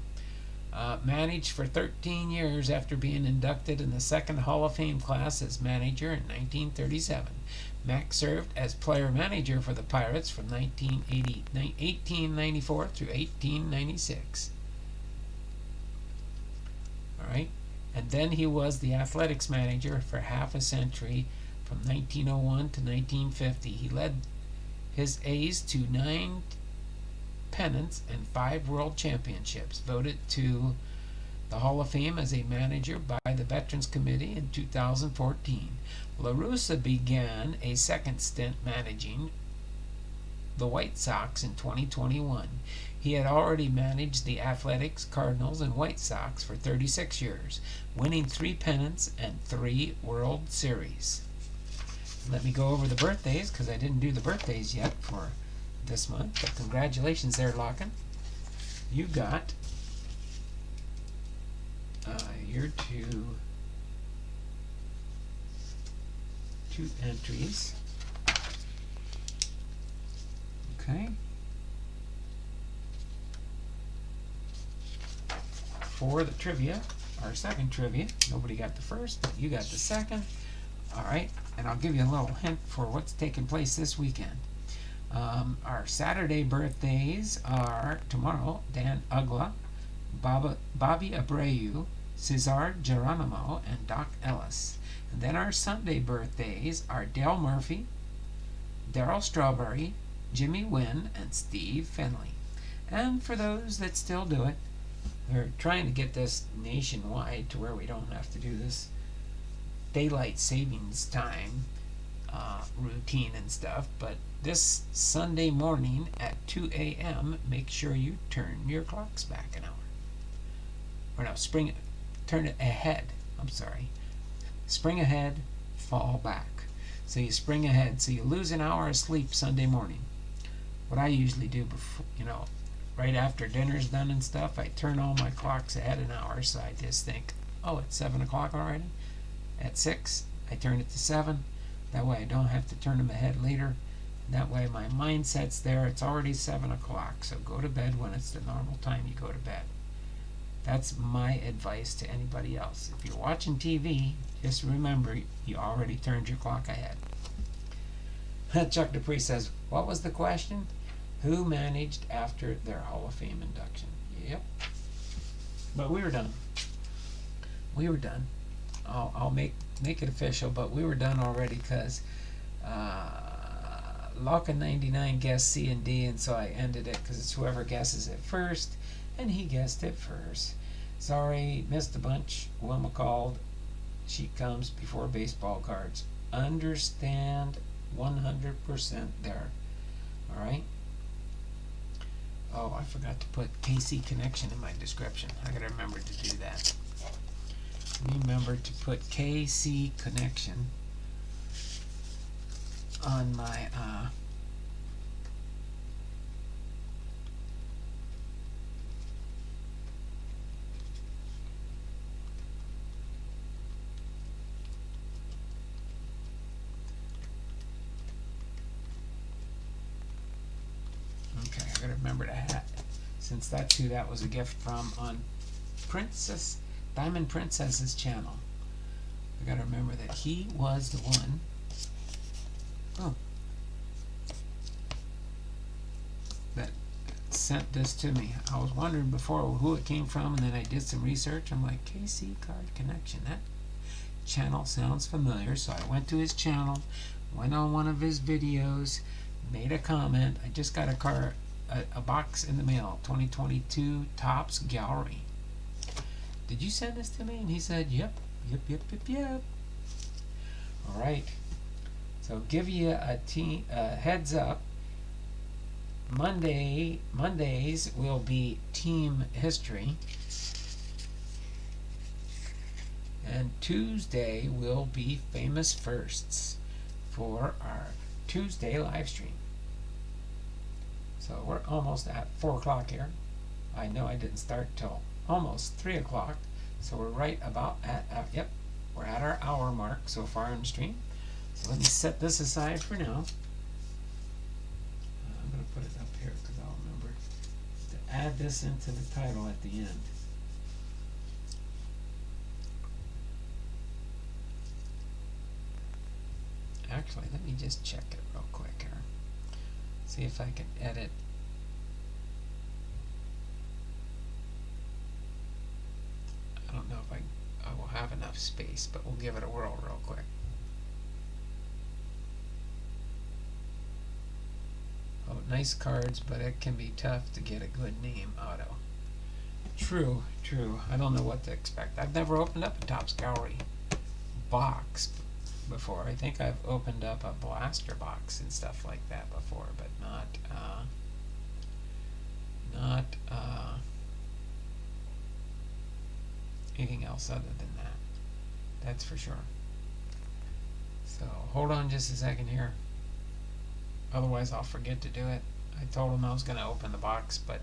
[SPEAKER 1] Managed for 13 years after being inducted in the second Hall of Fame class as manager in 1937. Mack served as player manager for the Pirates from 1894 through 1896. All right. And then he was the athletics manager for half a century from 1901 to 1950. He led his A's to 9 pennants and 5 world championships. Voted to the Hall of Fame as a manager by the Veterans Committee in 2014. La Russa began a second stint managing the White Sox in 2021. He had already managed the Athletics, Cardinals, and White Sox for 36 years, winning 3 pennants and 3 World Series. Let me go over the birthdays, because I didn't do the birthdays yet for this month. But congratulations there, Lockin. You got your two entries. Okay. For the trivia, our second trivia, nobody got the first, but you got the second. All right, and I'll give you a little hint for what's taking place this weekend. Our Saturday birthdays are tomorrow, Dan Ugla, Bobby Abreu, Cesar Geronimo, and Doc Ellis. And then our Sunday birthdays are Dale Murphy, Darryl Strawberry, Jimmy Wynn, and Steve Finley. And for those that still do it, they're trying to get this nationwide to where we don't have to do this daylight savings time routine and stuff. But this Sunday morning at 2 a.m., make sure you turn your clocks back an hour. Or no, turn it ahead. I'm sorry. Spring ahead, fall back. So you spring ahead. So you lose an hour of sleep Sunday morning. What I usually do before, right after dinner's done and stuff, I turn all my clocks ahead an hour. So I just think, oh, it's 7 o'clock already. At 6, I turn it to 7. That way I don't have to turn them ahead later. That way my mindset's there. It's already 7 o'clock. So go to bed when it's the normal time you go to bed. That's my advice to anybody else. If you're watching TV, just remember you already turned your clock ahead. Chuck Dupree says, what was the question? Who managed after their Hall of Fame induction? Yep. But we were done. We were done. I'll make it official, but we were done already because Locka 99 guessed C and D, and so I ended it because it's whoever guesses it first, and he guessed it first. Sorry, missed a bunch. Wilma called. She comes before baseball cards. Understand 100% there. All right. Oh, I forgot to put KC Connection in my description. I gotta remember to do that. Remember to put KC Connection on my okay, I gotta remember to have, since that's who that was a gift from, on Diamond Princess's channel. I gotta remember that he was the one that sent this to me. I was wondering before who it came from, and then I did some research. I'm like, KC Card Connection, that channel sounds familiar. So I went to his channel, went on one of his videos, made a comment. I just got a box in the mail, 2022 Topps Gallery. Did you send this to me? And he said, yep. All right. So give you a heads up. Mondays will be team history. And Tuesday will be famous firsts for our Tuesday live stream. So we're almost at 4 o'clock here. I know I didn't start till almost 3 o'clock. So we're right about at, yep, we're at our hour mark so far in the stream. So let me set this aside for now. I'm going to put it up here because I'll remember to add this into the title at the end. Actually, let me just check it real quick here. See if I can edit. I don't know if I will have enough space, but we'll give it a whirl real quick. Oh, nice cards, but it can be tough to get a good name auto. True, true. I don't know what to expect. I've never opened up a Topps Gallery box before. I think I've opened up a blaster box and stuff like that before, but not anything else other than that. That's for sure. So hold on just a second here. Otherwise I'll forget to do it. I told him I was going to open the box, but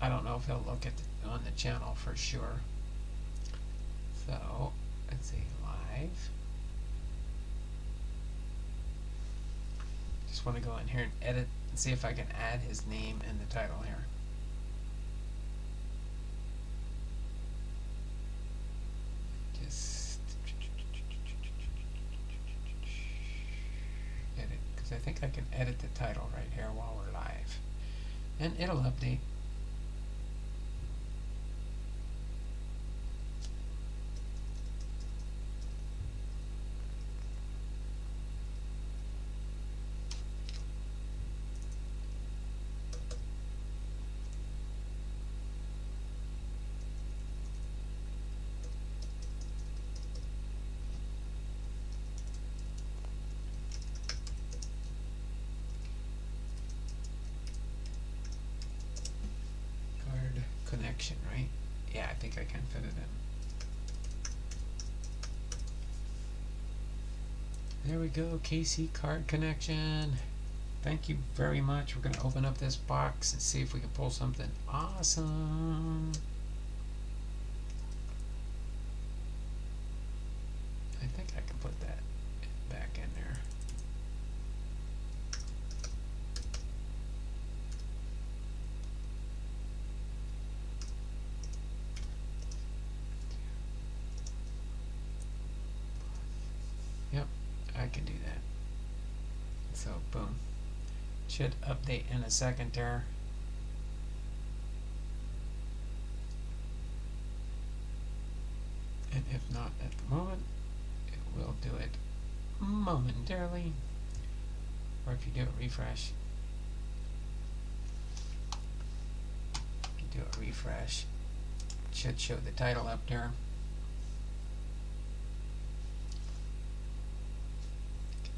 [SPEAKER 1] I don't know if he'll look at on the channel for sure. So let's see, live. Just want to go in here and edit and see if I can add his name in the title here. Just edit, because I think I can edit the title right here while we're live. And it'll update. Connection, right? Yeah, I think I can fit it in. There we go, KC card connection. Thank you very much. We're going to open up this box and see if we can pull something awesome. I think I can put that back in there. Yep, I can do that. So boom, should update in a second there. And if not at the moment, it will do it momentarily. Or if you do a refresh, it should show the title up there.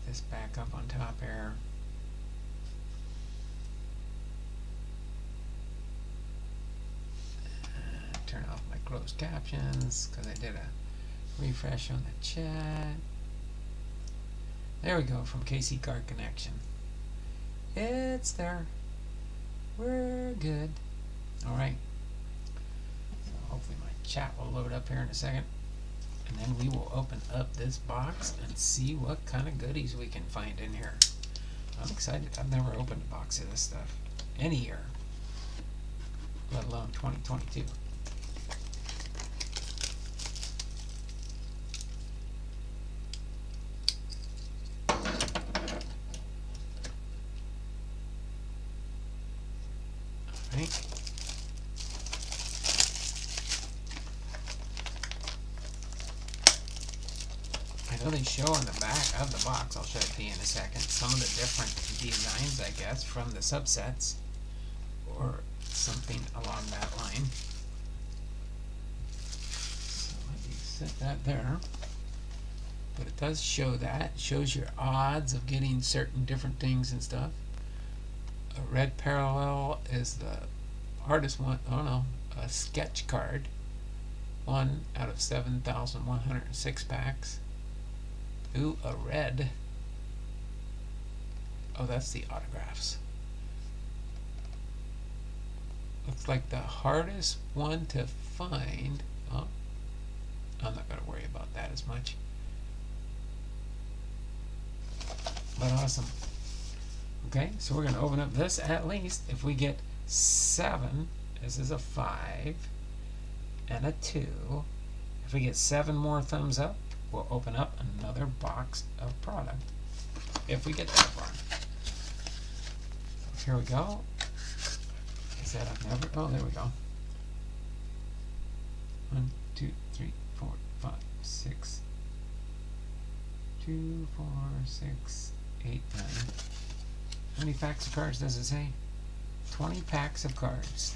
[SPEAKER 1] This back up on top here. Turn off my closed captions because I did a refresh on the chat. There we go, from KC Card Connection. It's there. We're good. Alright. So hopefully my chat will load up here in a second. And then we will open up this box and see what kind of goodies we can find in here. I'm excited. I've never opened a box of this stuff any year, let alone 2022. All right. I know they show on the back of the box, I'll show it to you in a second, some of the different designs, I guess, from the subsets or something along that line. So let me set that there. But it does show that. It shows your odds of getting certain different things and stuff. A red parallel is the hardest one. Oh no, a sketch card. 1 out of 7,106 packs. Ooh, a red. Oh, that's the autographs. Looks like the hardest one to find. Oh, I'm not going to worry about that as much. But awesome. Okay, so we're going to open up this at least. If we get 7, this is a 5 and a 2. If we get 7 more thumbs up, we'll open up another box of product. If we get that far. Here we go. Is that I've never? Oh, there we go. 1, 2, 3, 4, 5, 6. 2, 4, 6, 8, 9. How many packs of cards does it say? 20 packs of cards.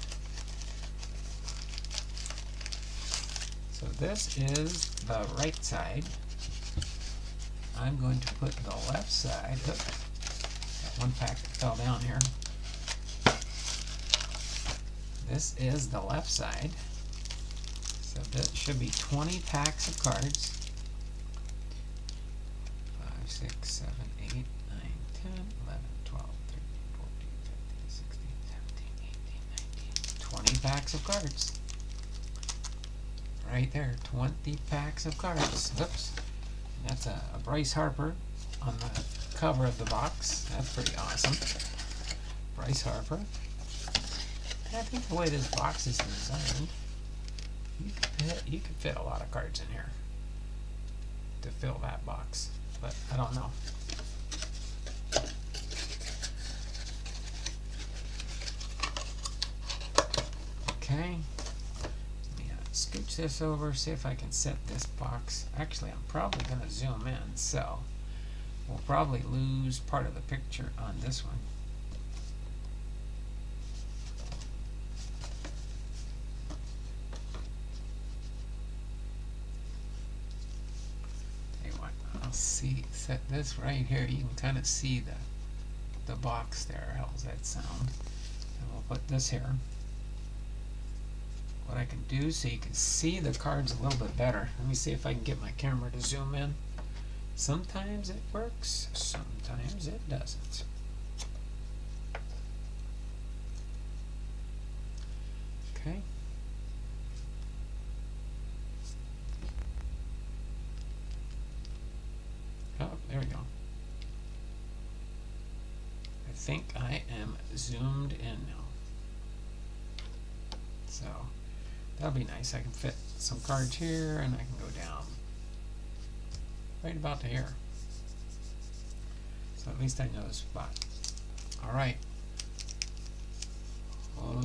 [SPEAKER 1] So this is the right side. I'm going to put the left side. Oops, got one pack that fell down here. This is the left side. So that should be 20 packs of cards. 5, 6, 7, 8, 9, 10, 11, 12, 13, 14, 15, 16, 17, 18, 19. 20 packs of cards. Right there, 20 packs of cards. Oops. That's a Bryce Harper on the cover of the box. That's pretty awesome. Bryce Harper. And I think the way this box is designed, you could fit a lot of cards in here to fill that box. But I don't know. Okay. Scooch this over, see if I can set this box. Actually, I'm probably going to zoom in, so we'll probably lose part of the picture on this one. Tell you what, I'll set this right here. You can kind of see the box there. How's that sound? And we'll put this here. What I can do so you can see the cards a little bit better. Let me see if I can get my camera to zoom in. Sometimes it works, sometimes it doesn't. Okay. Oh, there we go. I think I am zoomed in now. So that'll be nice. I can fit some cards here and I can go down right about to here. So at least I know the spot. Alright.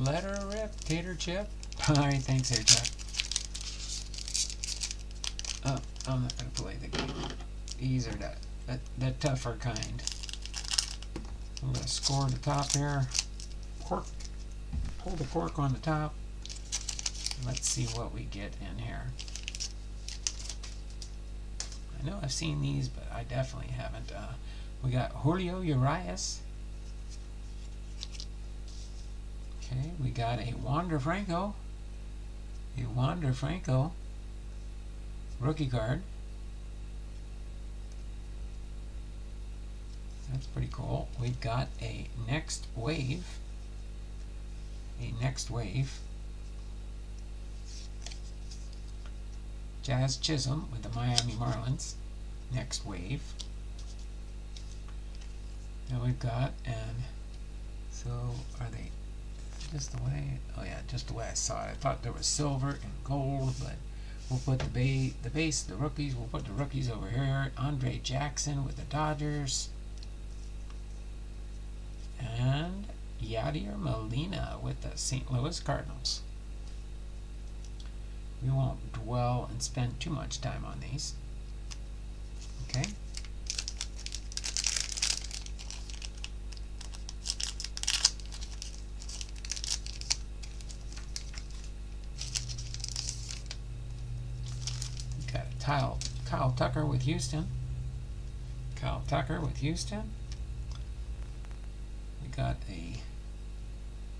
[SPEAKER 1] Let her rip, Tater Chip. Alright, thanks, Tater Chip. Oh, I'm not going to play the game. These are the tougher kind. I'm going to score the top here. Cork. Pull the cork on the top. Let's see what we get in here. I know I've seen these, but I definitely haven't. We got Julio Urias. Okay, we got a Wander Franco. A Wander Franco rookie card. That's pretty cool. We've got a Next Wave. A Next Wave. Jazz Chisholm with the Miami Marlins. Next Wave. Now we've got, and so are they just the way? Oh yeah, just the way I saw it. I thought there was silver and gold, but we'll put the base, the rookies. We'll put the rookies over here. Andre Jackson with the Dodgers, and Yadier Molina with the St. Louis Cardinals. We won't dwell and spend too much time on these. Okay. We've got Kyle Tucker with Houston. Kyle Tucker with Houston. We got a,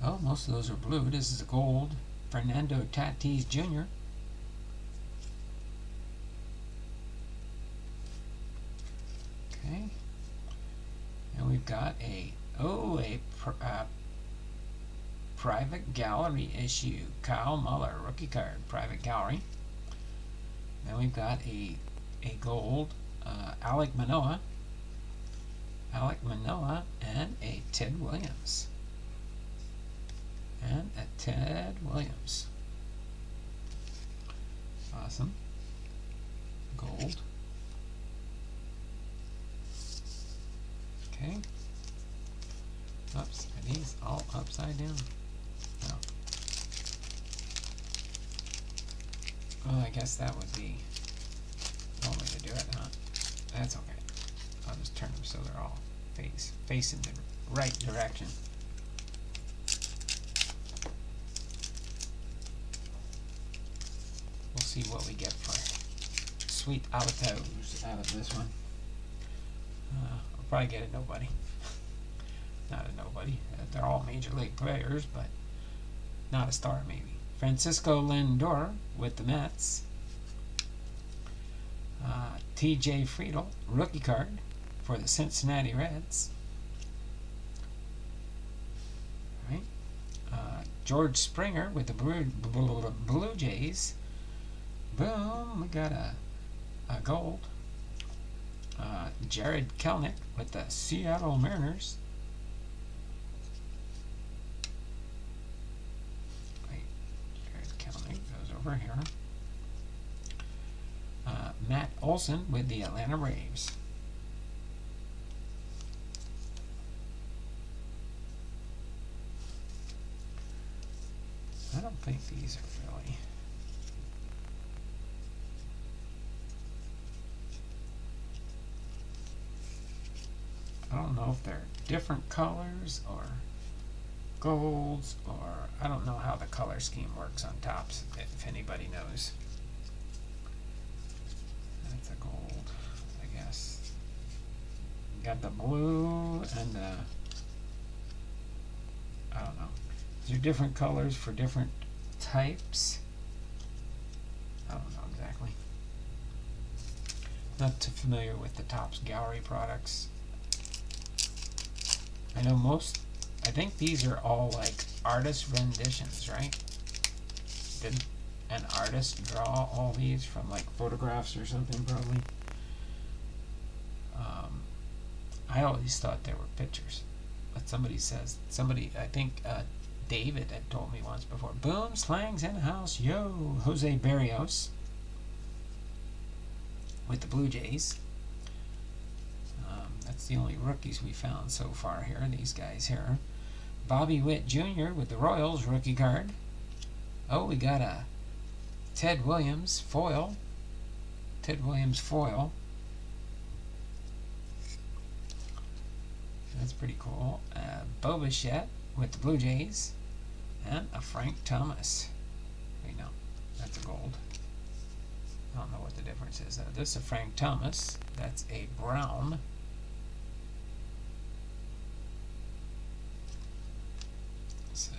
[SPEAKER 1] oh, most of those are blue. This is a gold. Fernando Tatis Jr. Okay, and we've got a private gallery issue. Kyle Muller, rookie card, private gallery. Then we've got a gold Alec Manoah, and a Ted Williams. Awesome. Gold. Okay. Oops, are these all upside down? No. Well, I guess that would be the only way to do it, huh? That's okay. I'll just turn them so they're all facing the right direction. We'll see what we get for sweet autos out of this one. I'll probably get a nobody. Not a nobody. They're all major league players, but not a star maybe. Francisco Lindor with the Mets. TJ Friedl, rookie card for the Cincinnati Reds. All right. George Springer with the Blue Jays. Boom, we got a gold. Jared Kelenic with the Seattle Mariners. Jared Kelenic goes over here. Matt Olson with the Atlanta Braves. I don't think these are really... I don't know if they're different colors or golds, or I don't know how the color scheme works on tops, if anybody knows. That's a gold, I guess. Got the blue and the, I don't know. These are different colors for different types. I don't know exactly. Not too familiar with the Topps Gallery products. I know I think these are all like artist renditions, right? Did an artist draw all these from like photographs or something, probably? I always thought they were pictures, but somebody, I think David had told me once before. Boom, slang's in the house, yo! Jose Barrios with the Blue Jays. That's the only rookies we found so far here, these guys here. Bobby Witt Jr. with the Royals, rookie card. Oh, we got a Ted Williams foil. That's pretty cool. Bo Bichette with the Blue Jays. And a Frank Thomas. Wait, no, that's a gold. I don't know what the difference is. This is a Frank Thomas. That's a brown. So,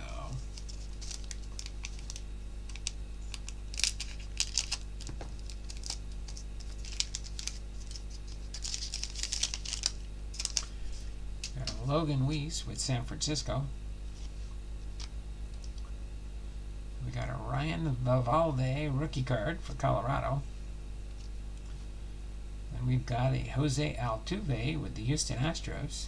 [SPEAKER 1] got a Logan Weiss with San Francisco. We got a Ryan Vivalde rookie card for Colorado. And we've got a Jose Altuve with the Houston Astros.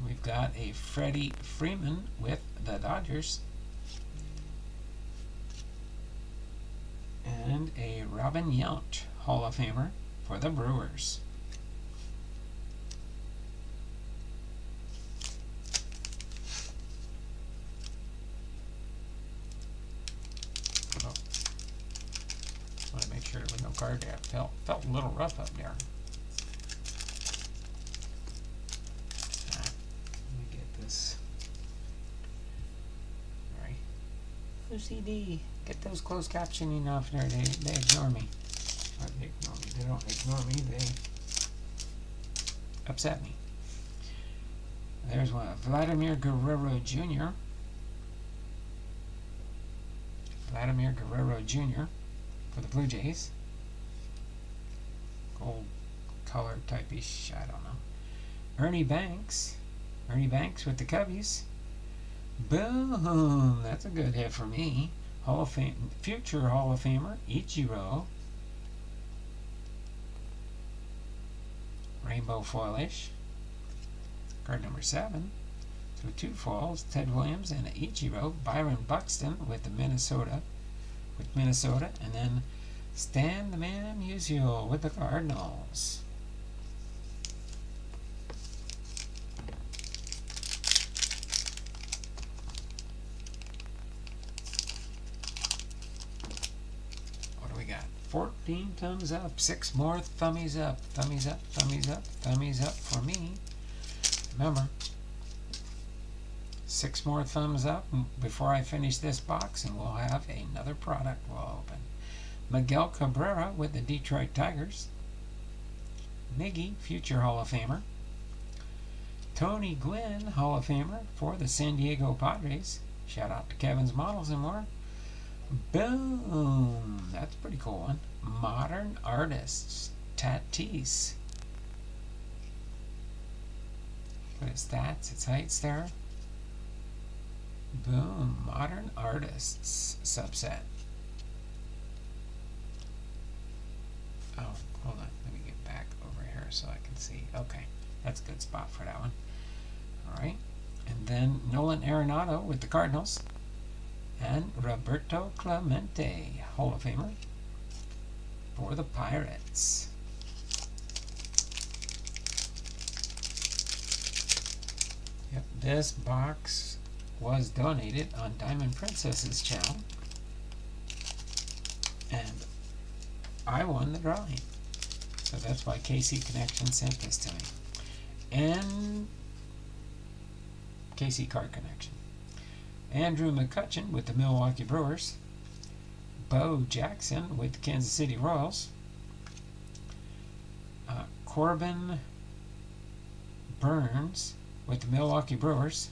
[SPEAKER 1] We've got a Freddie Freeman with the Dodgers. And a Robin Yount, Hall of Famer, for the Brewers. Oh. Want to make sure there was no card there. Felt a little rough up there. OCD. Get those closed captioning off there. They ignore me. They don't ignore me. They upset me. There's one. Vladimir Guerrero Jr. For the Blue Jays. Gold color type-ish. I don't know. Ernie Banks with the Cubbies. Boom! That's a good hit for me. Hall of Fame, future Hall of Famer Ichiro. Rainbow foilish. Card number 7. Through 2 falls, Ted Williams and Ichiro. Byron Buxton with Minnesota, and then Stan the Man Musial with the Cardinals. What do we got? 14 thumbs up, 6 more thummies up, thummies up, thummies up, thummies up for me. Remember, 6 more thumbs up before I finish this box, and we'll have another product we'll open. Miguel Cabrera with the Detroit Tigers. Miggy, future Hall of Famer. Tony Gwynn, Hall of Famer for the San Diego Padres. Shout out to Kevin's Models and more. Boom! That's a pretty cool one. Modern Artists, Tatis. Put its stats, its heights there. Boom! Modern Artists subset. Oh, hold on. Let me get back over here so I can see. Okay, that's a good spot for that one. All right. And then Nolan Arenado with the Cardinals. And Roberto Clemente, Hall of Famer for the Pirates. Yep, this box was donated on Diamond Princess's channel, and I won the drawing. So that's why KC Connection sent this to me. And KC Card Connection. Andrew McCutcheon with the Milwaukee Brewers. Bo Jackson with the Kansas City Royals. Corbin Burns with the Milwaukee Brewers.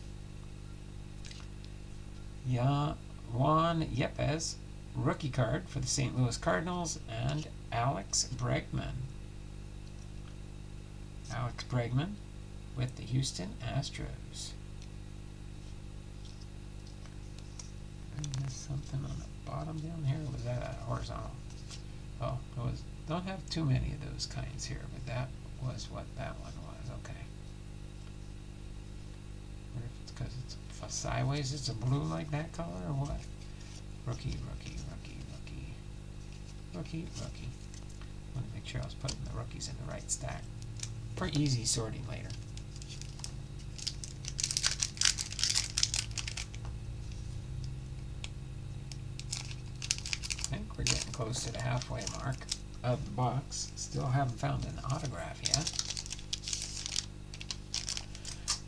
[SPEAKER 1] Juan Yepes, rookie card for the St. Louis Cardinals. And Alex Bregman. Alex Bregman with the Houston Astros. I missed something on the bottom down here. Was that a horizontal? Oh, it was. Don't have too many of those kinds here, but that was what that one was. Okay. I wonder if it's because it's sideways, it's a blue like that color, or what? Rookie. I want to make sure I was putting the rookies in the right stack for easy sorting later. I think we're getting close to the halfway mark of the box. Still haven't found an autograph yet.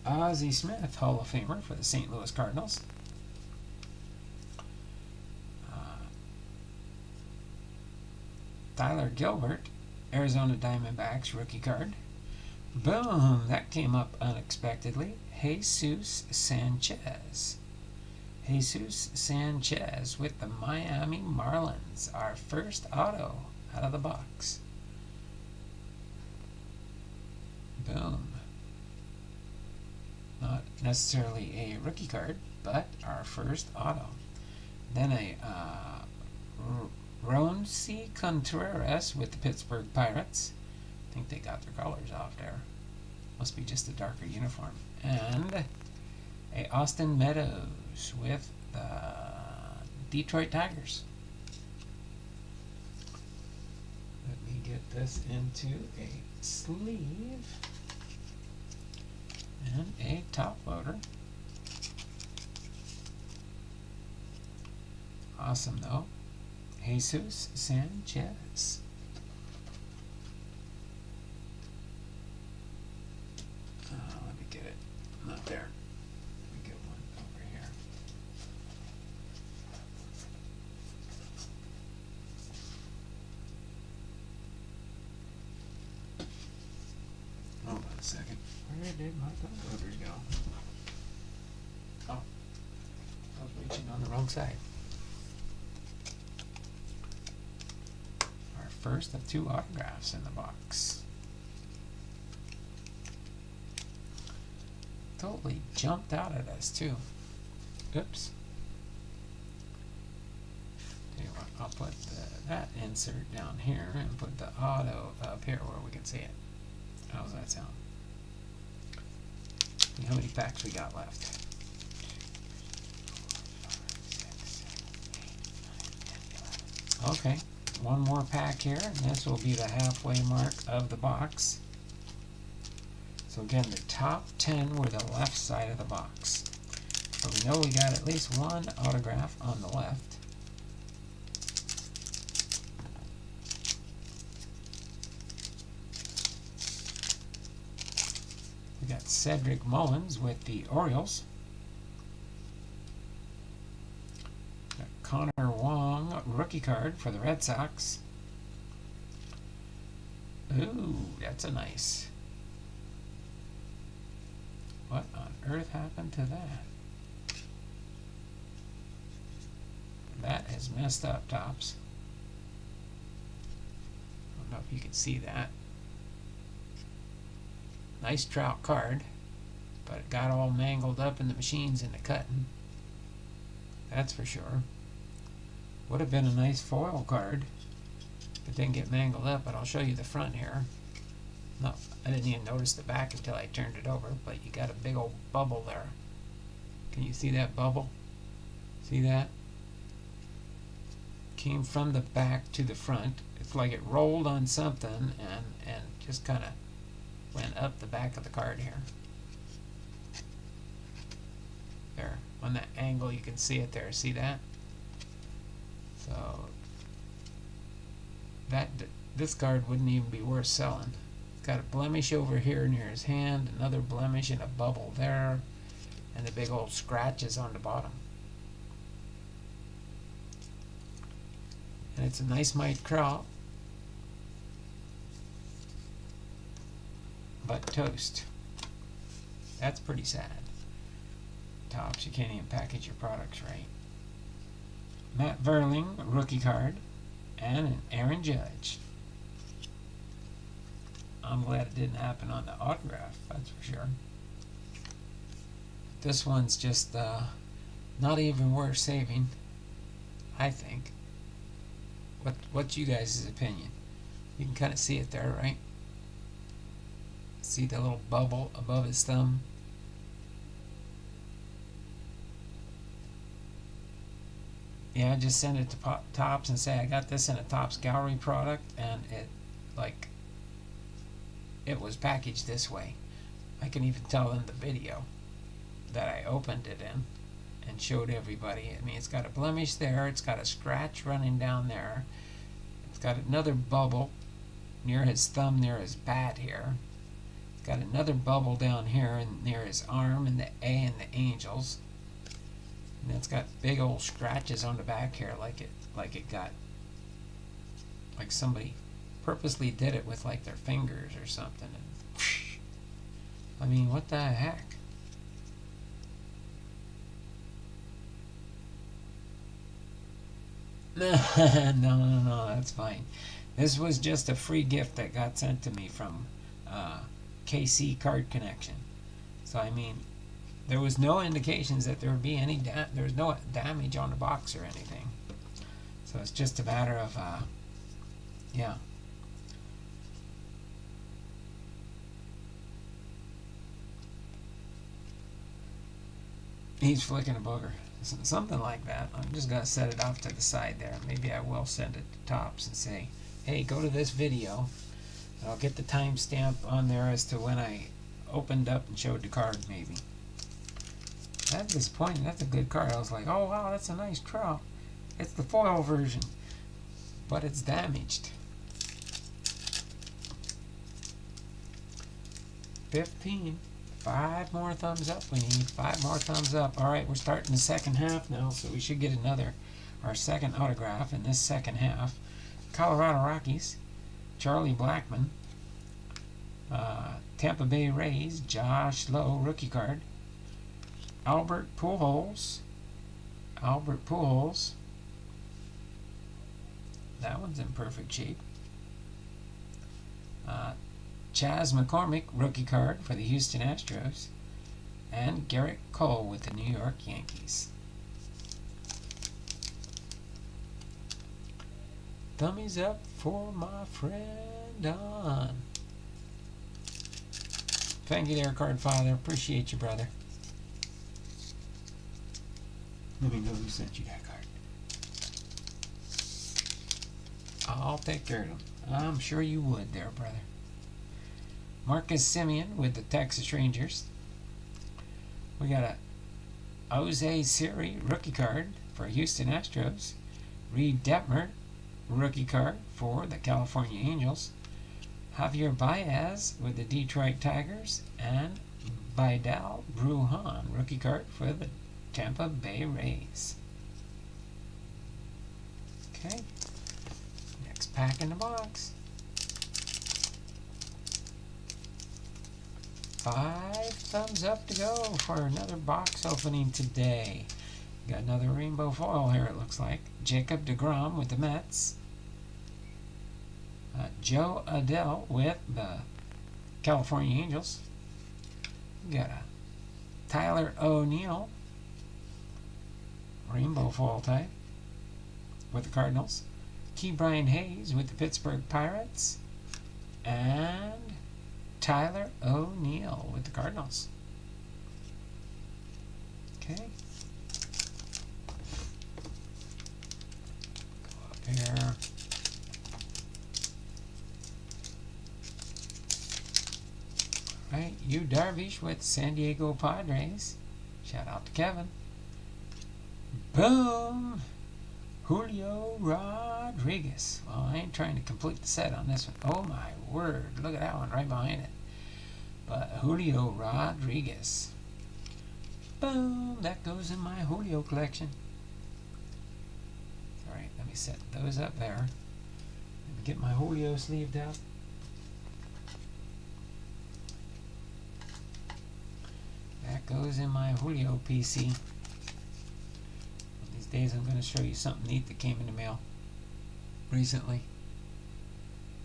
[SPEAKER 1] Ozzie Smith, Hall of Famer for the St. Louis Cardinals. Tyler Gilbert, Arizona Diamondbacks rookie card. Boom! That came up unexpectedly. Jesus Sanchez. Jesus Sanchez with the Miami Marlins. Our first auto out of the box. Boom. Not necessarily a rookie card, but our first auto. Then a Ronci Contreras with the Pittsburgh Pirates. I think they got their colors off there. Must be just a darker uniform. And a Austin Meadows with the Detroit Tigers. Let me get this into a sleeve and a top loader. Awesome though. Jesus Sanchez. Let me get it. Not there. Let me get one over here. Hold on a second. Where did my top loaders go? Oh, I was reaching on the wrong side. Our first of 2 autographs in the box. Totally jumped out at us too. Oops. Tell you what, I'll put that insert down here and put the auto up here where we can see it. How's that sound? See how many packs we got left. Okay, one more pack here, and this will be the halfway mark of the box. So again, the top 10 were the left side of the box. So we know we got at least one autograph on the left. We got Cedric Mullins with the Orioles. Got Connor Wong, rookie card for the Red Sox. Ooh, that's a nice. What on earth happened to that? That is messed up, Tops. I don't know if you can see that. Nice Trout card, but it got all mangled up in the machines in the cutting. That's for sure. Would have been a nice foil card if it didn't get mangled up, but I'll show you the front here. No, I didn't even notice the back until I turned it over, but you got a big old bubble there. Can you see that bubble? See that? Came from the back to the front. It's like it rolled on something and just kind of went up the back of the card here. There, on that angle you can see it there. See that? So this card wouldn't even be worth selling. It's got a blemish over here near his hand, another blemish and a bubble there, and the big old scratches on the bottom. And it's a nice Mike Trout, but toast. That's pretty sad. Tops, you can't even package your products right. Matt Verling, rookie card, and an Aaron Judge. I'm glad it didn't happen on the autograph, that's for sure. This one's just not even worth saving, I think. What's you guys' opinion? You can kind of see it there, right? See the little bubble above his thumb? Yeah, just send it to Tops and say I got this in a Tops Gallery product, and it was packaged this way. I can even tell in the video that I opened it in and showed everybody. I mean, it's got a blemish there, it's got a scratch running down there, it's got another bubble near his thumb, near his bat here. It's got another bubble down here and near his arm and the A and the Angels. And it's got big old scratches on the back here, like it got, like somebody purposely did it with like their fingers or something. And I mean, what the heck? No, that's fine. This was just a free gift that got sent to me from KC Card Connection. So I mean, there was no indications that there would be any there was no damage on the box or anything. So it's just a matter of yeah. He's flicking a booger. Something like that. I'm just going to set it off to the side there. Maybe I will send it to Tops and say, hey, go to this video. And I'll get the timestamp on there as to when I opened up and showed the card, maybe. That's disappointing. That's a good card. I was like, oh, wow, that's a nice Trout. It's the foil version. But it's damaged. 15. 5 more thumbs up. We need 5 more thumbs up. All right, we're starting the second half now, so we should get our second autograph in this second half. Colorado Rockies, Charlie Blackmon. Tampa Bay Rays, Josh Lowe, rookie card. Albert Pujols. That one's in perfect shape. Chas McCormick, rookie card for the Houston Astros, and Garrett Cole with the New York Yankees. Thummies up for my friend Don. Thank you there, Card Father. Appreciate you, brother. Let me know who sent you that card. I'll take care of them. I'm sure you would there, brother. Marcus Simeon with the Texas Rangers. We got a Jose Siri rookie card for Houston Astros. Reed Detmer rookie card for the California Angels. Javier Baez with the Detroit Tigers. And Vidal Brujan rookie card for the Tampa Bay Rays. Okay. Next pack in the box. 5 thumbs up to go for another box opening today. Got another rainbow foil here, it looks like. Jacob deGrom with the Mets. Joe Adell with the California Angels. Got a Tyler O'Neill, rainbow foil type, with the Cardinals. Ke'Bryan Hayes with the Pittsburgh Pirates. And Tyler O'Neill with the Cardinals. Okay. Go up here. Alright, Yu Darvish with San Diego Padres. Shout out to Kevin. Boom! Julio Rodriguez. Well, I ain't trying to complete the set on this one. Oh my word. Look at that one right behind it. But Julio Rodriguez. Boom! That goes in my Julio collection. Alright, let me set those up there. Let me get my Julio sleeved up. That goes in my Julio PC. These days I'm going to show you something neat that came in the mail recently.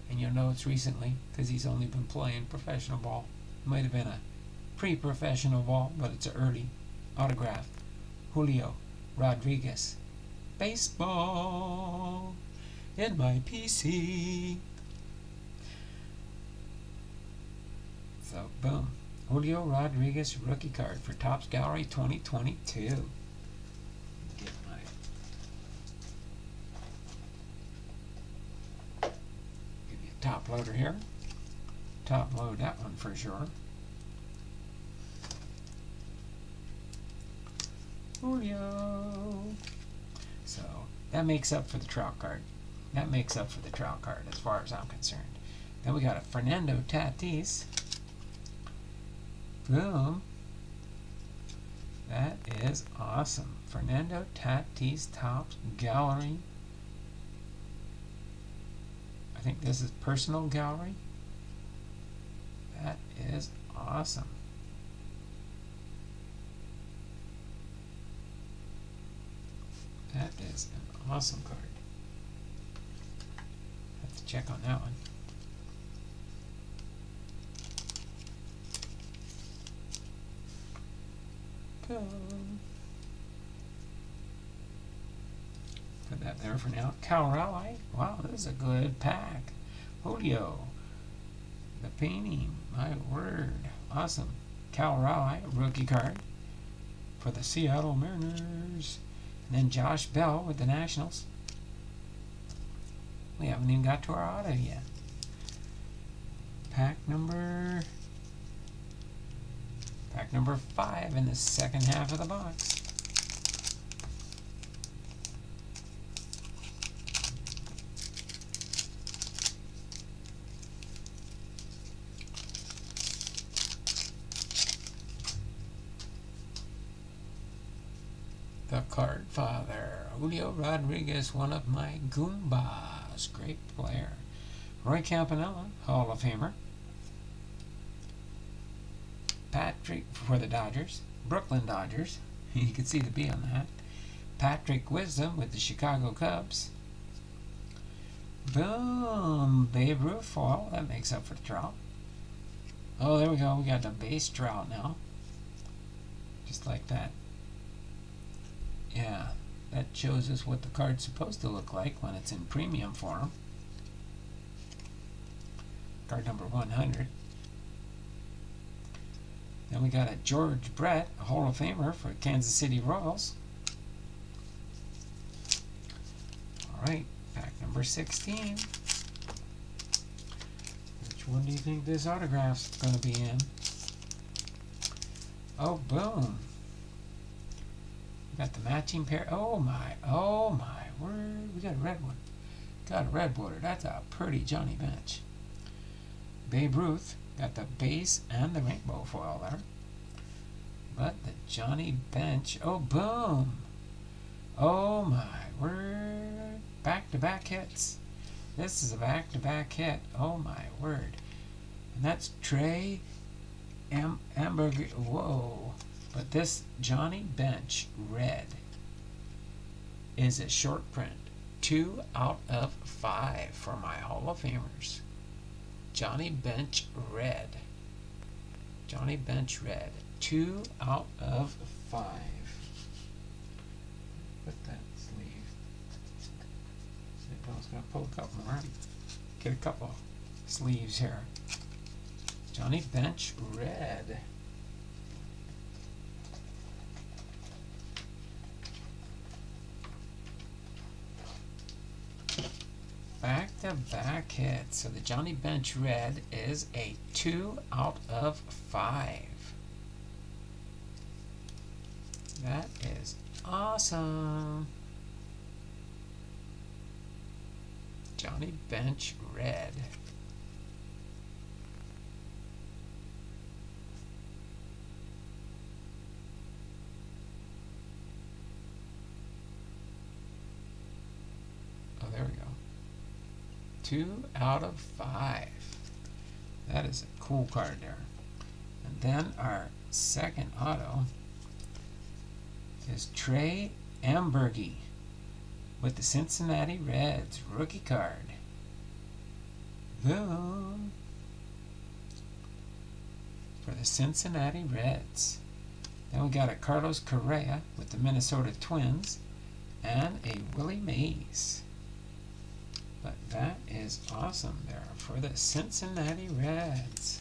[SPEAKER 1] And you'll know it's recently because he's only been playing professional ball. It might have been a pre-professional ball, but it's an early autograph. Julio Rodriguez. Baseball in my PC. So, boom. Julio Rodriguez rookie card for Topps Gallery 2022. Get my give you a top loader here. Top load that one for sure. Julio. So that makes up for the Trout card. That makes up for the Trout card as far as I'm concerned. Then we got a Fernando Tatis. Boom. That is awesome. Fernando Tatis Topps Gallery. I think this is personal gallery. That is awesome. That is an awesome card. Have to check on that one. Boom. Put that there for now. Cal Raleigh. Wow, this is a good pack. Julio. The painting. My word. Awesome. Cal Raleigh, rookie card for the Seattle Mariners. And then Josh Bell with the Nationals. We haven't even got to our auto yet. Pack number 5 in the second half of the box. The Card Father, Julio Rodriguez, one of my Goombas. Great player. Roy Campanella, Hall of Famer. Patrick for the Dodgers, Brooklyn Dodgers. You can see the B on that. Patrick Wisdom with the Chicago Cubs. Boom! Babe Ruth foil. That makes up for the Trout. Oh, there we go. We got the base Trout now. Just like that. Yeah. that shows us what the card's supposed to look like when it's in premium form. Card number 100. Then we got a George Brett, a Hall of Famer for Kansas City Royals. Alright, pack number 16. Which one do you think this autograph's going to be in? Oh, boom. We got the matching pair. Oh my word. We got a red one. Got a red border. That's a pretty Johnny Bench. Babe Ruth. Got the base and the rainbow foil there. But the Johnny Bench. Oh, boom. Oh my word. Back-to-back hits. This is a back-to-back hit. Oh my word. And that's Trey Amberger. Whoa. But this Johnny Bench red is a short print. 2 out of 5 for my Hall of Famers. Johnny Bench red. Johnny Bench red. 2 out of 5. Put that sleeve. I was going to pull a couple more. Get a couple sleeves here. Johnny Bench red. Back-to-back hits. So the Johnny Bench red is a 2 out of 5. That is awesome. Johnny Bench red. Oh, there we go. 2 out of 5. That is a cool card there. And then our second auto is Trey Amberger with the Cincinnati Reds rookie card. Boom. For the Cincinnati Reds. Then we got a Carlos Correa with the Minnesota Twins and a Willie Mays. But that is awesome there for the Cincinnati Reds.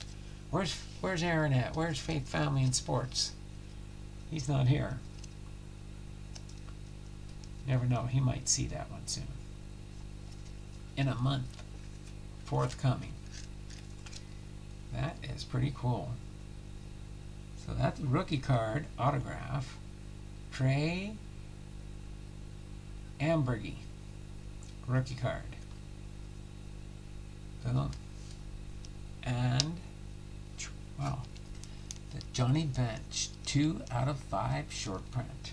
[SPEAKER 1] Where's Aaron at? Where's Faith Family and Sports? He's not here. Never know, he might see that one soon. In a month. Forthcoming. That is pretty cool. So that's the rookie card autograph. Trey Amberger. Rookie card. Boom. And, wow, the Johnny Bench 2 out of 5 short print.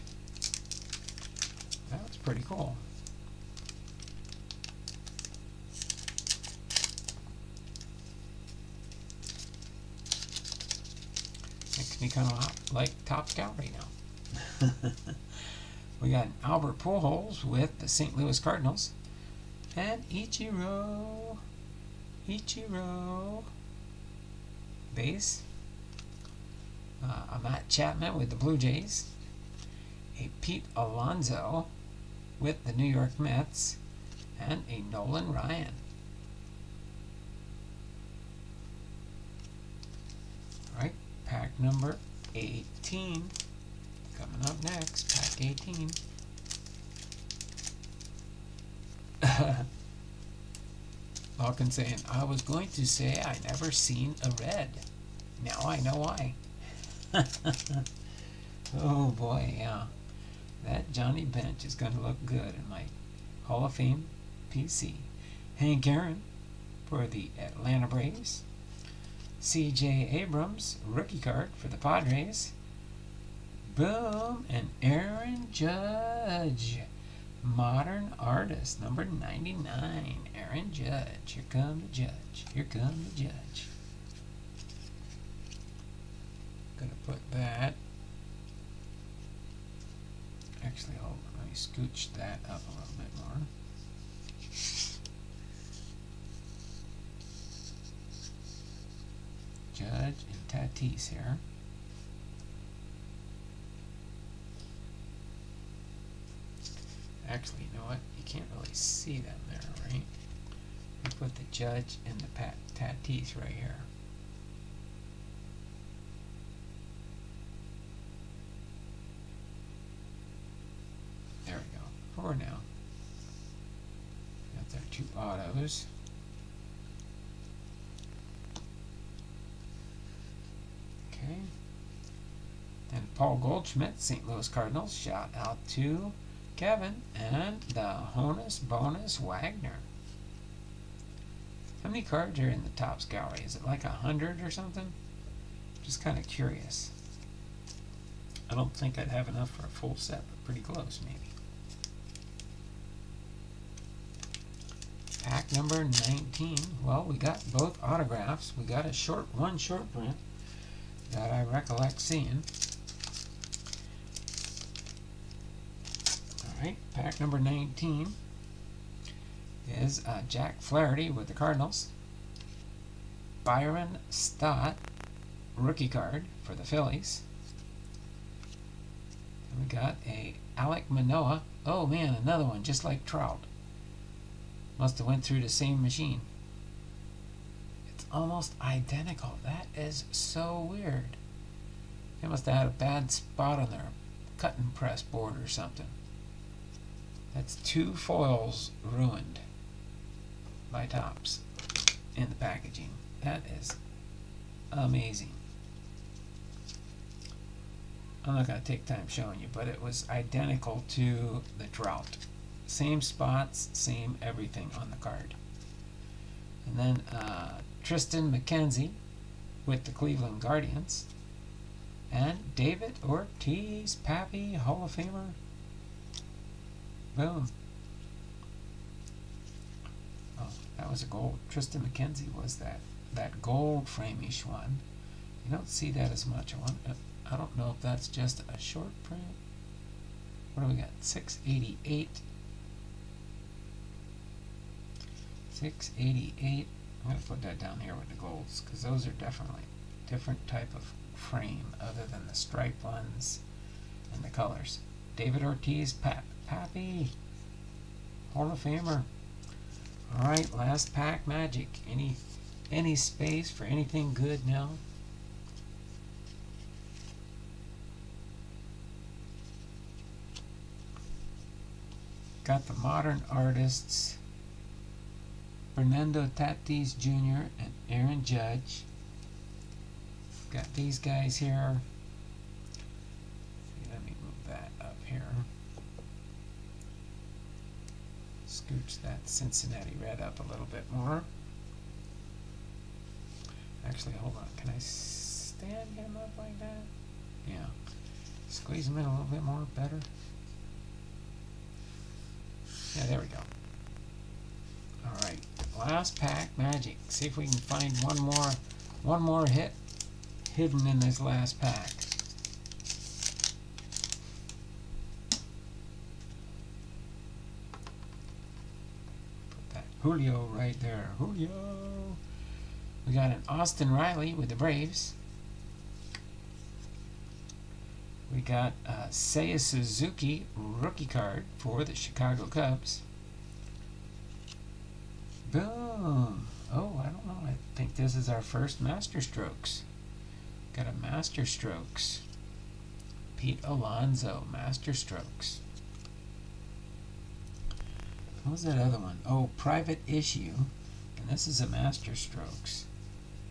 [SPEAKER 1] That was pretty cool. Makes me kind of like Top Scout right now. We got Albert Pujols with the St. Louis Cardinals. And Ichiro base. A Matt Chapman with the Blue Jays. A Pete Alonso with the New York Mets. And a Nolan Ryan. Alright, pack number 18. Coming up next, pack 18. Falcon saying, I was going to say I never seen a red. Now I know why. Oh boy, yeah. That Johnny Bench is going to look good in my Hall of Fame PC. Hank Aaron for the Atlanta Braves. C.J. Abrams, rookie card for the Padres. Boom, and Aaron Judge. Modern Artist, number 99, Aaron Judge. Here come the Judge. Here come the Judge. Gonna put that. Actually, hold on. Let me scooch that up a little bit more. Judge and Tatis here. Actually, you know what? You can't really see them there, right? We put the Judge and the Tatis right here. There we go. For now. Got their 2 autos. Okay. Then Paul Goldschmidt, St. Louis Cardinals. Shout out to Kevin and the Honus Bonus Wagner. How many cards are in the Topps gallery? Is it like 100 or something? Just kind of curious. I don't think I'd have enough for a full set, but pretty close maybe. Pack number 19. Well, we got both autographs. We got one short print that I recollect seeing. Alright, pack number 19 is Jack Flaherty with the Cardinals. Byron Stott, rookie card for the Phillies. And we got a Alek Manoah. Oh man, another one just like Trout. Must have went through the same machine. It's almost identical. That is so weird. They must have had a bad spot on their cutting press board or something. That's 2 foils ruined by Topps in the packaging. That is amazing. I'm not going to take time showing you, but it was identical to the Trout. Same spots, same everything on the card. And then Tristan McKenzie with the Cleveland Guardians. And David Ortiz, Pappy, Hall of Famer. Boom. Oh, that was a gold. Tristan McKenzie was that gold frame-ish one. You don't see that as much. I don't know if that's just a short print. What do we got? 688. 688. I'm going to put that down here with the golds because those are definitely different type of frame other than the striped ones and the colors. David Ortiz, Pappy, Hall of Famer. Alright, last pack magic. Any space for anything good now? Got the modern artists, Fernando Tatis Jr. and Aaron Judge. Got these guys here. Let me move that up here. Scooch that Cincinnati red up a little bit more. Actually, hold on. Can I stand him up like that? Yeah. Squeeze him in a little bit more. Better. Yeah, there we go. Alright. Last pack magic. See if we can find one more hit hidden in this last pack. Put that Julio right there. Julio. We got an Austin Riley with the Braves. We got Seiya Suzuki rookie card for the Chicago Cubs. Boom! Oh, I don't know. I think this is our first Master Strokes. Got a Master Strokes. Pete Alonso, Master Strokes. What was that other one? Oh, Private Issue. And this is a Master Strokes.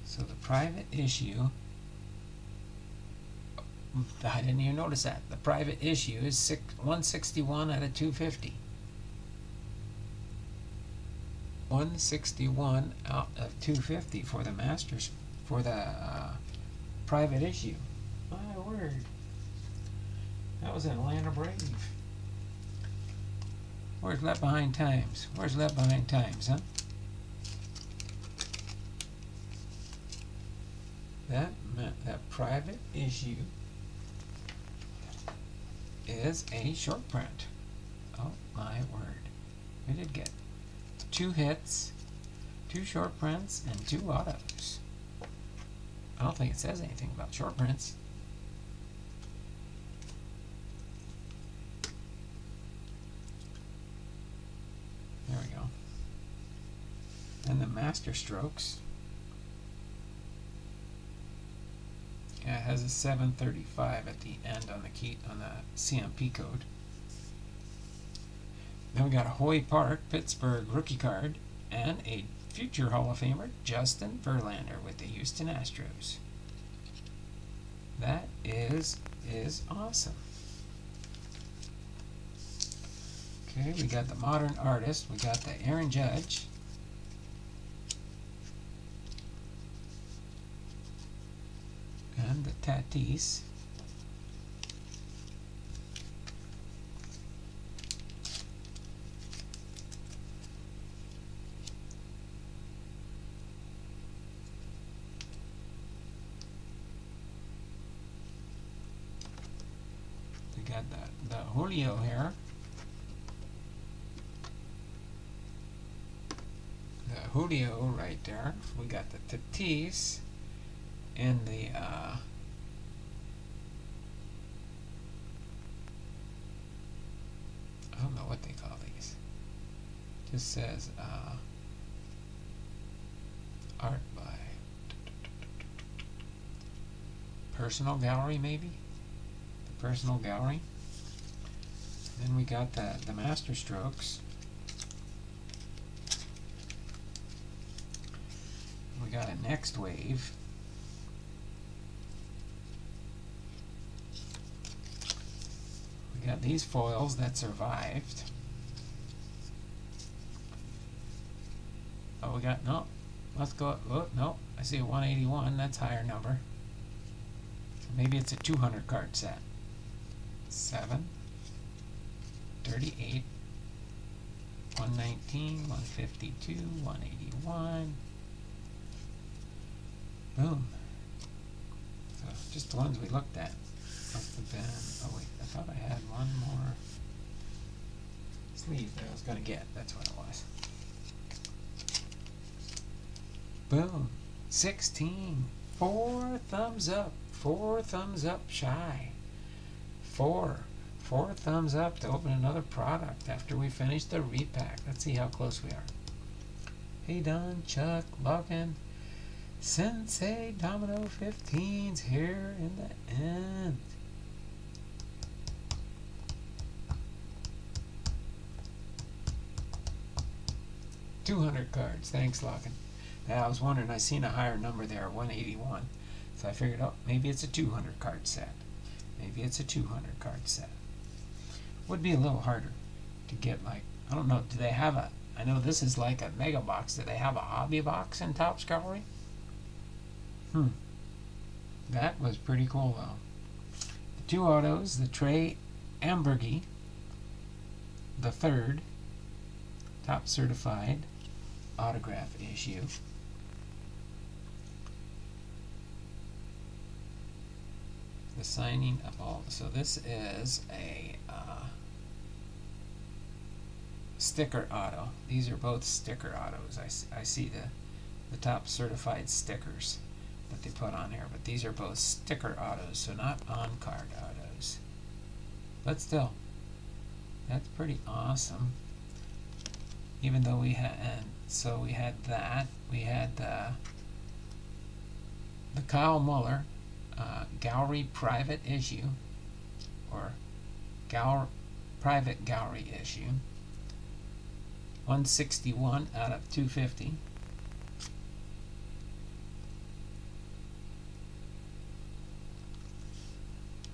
[SPEAKER 1] So the Private Issue, I didn't even notice that. The Private Issue is 161 out of 250. 161 out of 250 for the Masters, for the Private Issue. My word. That was an Atlanta Brave. Where's Left Behind Times? Where's Left Behind Times, huh? That Private Issue is a short print. Oh my word. We did get 2 hits, 2 short prints, and 2 autos. I don't think it says anything about short prints. master strokes. Yeah, it has a 735 at the end on the key on the CMP code. Then we got a Hoy Park Pittsburgh rookie card and a future Hall of Famer Justin Verlander with the Houston Astros. That is awesome. Okay, we got the modern artist. We got the Aaron Judge. And the Tatis. We got the Julio here. The Julio right there. We got the Tatis and the I don't know what they call these. Just says art by personal gallery, maybe. The personal gallery. Then we got the master strokes. We got a next wave. We got these foils that survived. Oh, we got, no, let's go, oh, no, I see a 181, that's a higher number. So maybe it's a 200 card set. 7, 38, 119, 152, 181. Boom. So just the ones we looked at. Must have been, oh wait, I thought I had one more sleeve that I was going to get. That's what it was. Boom. 16. 4 thumbs up. 4 thumbs up shy. 4 thumbs up to open another product after we finish the repack. Let's see how close we are. Hey Don, Chuck, Logan, Sensei, Domino 15's here in the end. $200 cards. Thanks, Logan. Now, I was wondering, I seen a higher number there, 181. So I figured, oh, maybe it's a 200 card set. Maybe it's a 200 card set. Would be a little harder to get, like, I don't know, do they have a, I know this is like a mega box. Do they have a hobby box in Topps Gallery? That was pretty cool, though. The 2 autos, the Trey Ambergy, the 3rd, top certified autograph issue. The signing of all. So this is a sticker auto. These are both sticker autos. I see the top certified stickers that they put on here, but these are both sticker autos, so not on-card autos. But still, that's pretty awesome. Even though we had, and so we had that, we had the Kyle Muller gallery private issue, or private gallery issue, 161 out of 250.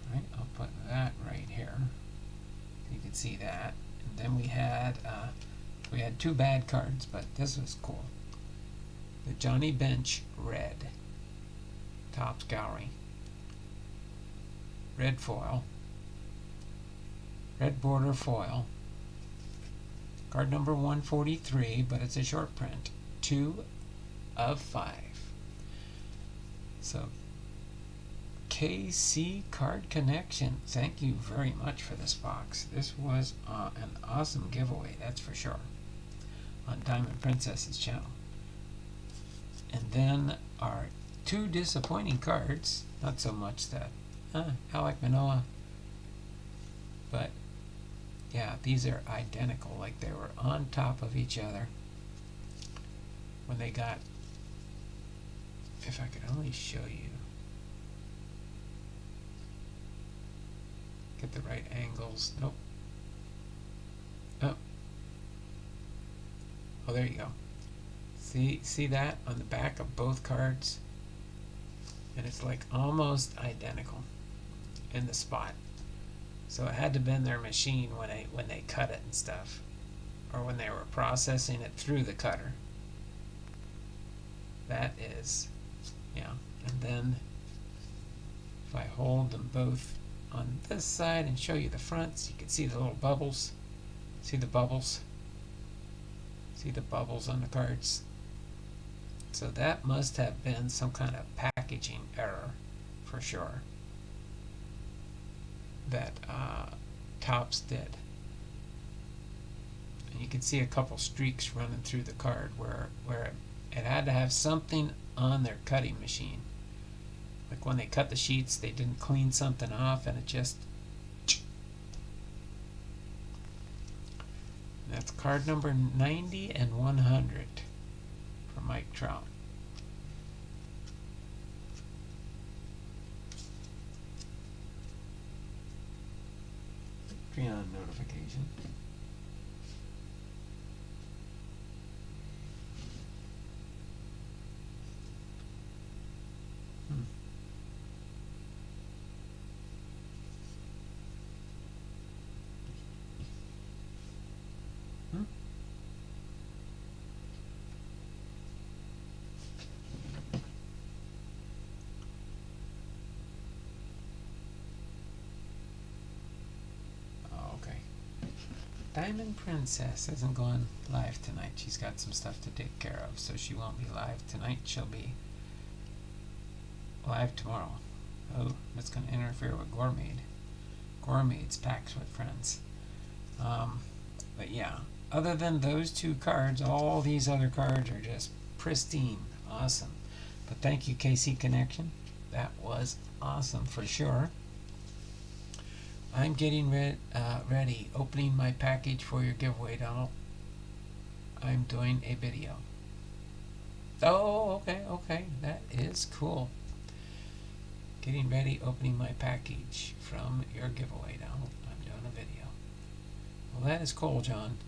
[SPEAKER 1] All right, I'll put that right here. You can see that. And then we had 2 bad cards, but this was cool. The Johnny Bench red, Topps Gallery, red foil, red border foil, card number 143, but it's a short print, 2 of 5. So KC Card Connection, thank you very much for this box. This was an awesome giveaway, that's for sure, on Diamond Princess's channel. And then our 2 disappointing cards, not so much that Alec Manoah, but yeah, these are identical, like they were on top of each other. when they got, if I could only show you, get the right angles. Nope. Oh, oh, there you go. See that on the back of both cards, and it's like almost identical in the spot. So it had to have been their machine when they cut it and stuff, or when they were processing it through the cutter. That is, yeah. And then if I hold them both on this side and show you the fronts, you can see the little bubbles. See the bubbles? See the bubbles on the cards? So that must have been some kind of packaging error for sure that Topps did. And you can see a couple streaks running through the card where it had to have something on their cutting machine. Like when they cut the sheets, they didn't clean something off, and it just... That's card number 90 and 100 for Mike Trout. Patreon notification. Diamond Princess isn't going live tonight. She's got some stuff to take care of, so she won't be live tonight. She'll be live tomorrow. Oh, that's going to interfere with Gourmet. Gourmet's Packs with Friends. But yeah, other than those two cards, all these other cards are just pristine. Awesome. But thank you, KC Connection. That was awesome for sure. I'm getting ready, opening my package for your giveaway, Donald. I'm doing a video. Oh, okay, that is cool. Getting ready, opening my package from your giveaway, Donald. I'm doing a video. Well, that is cool, John.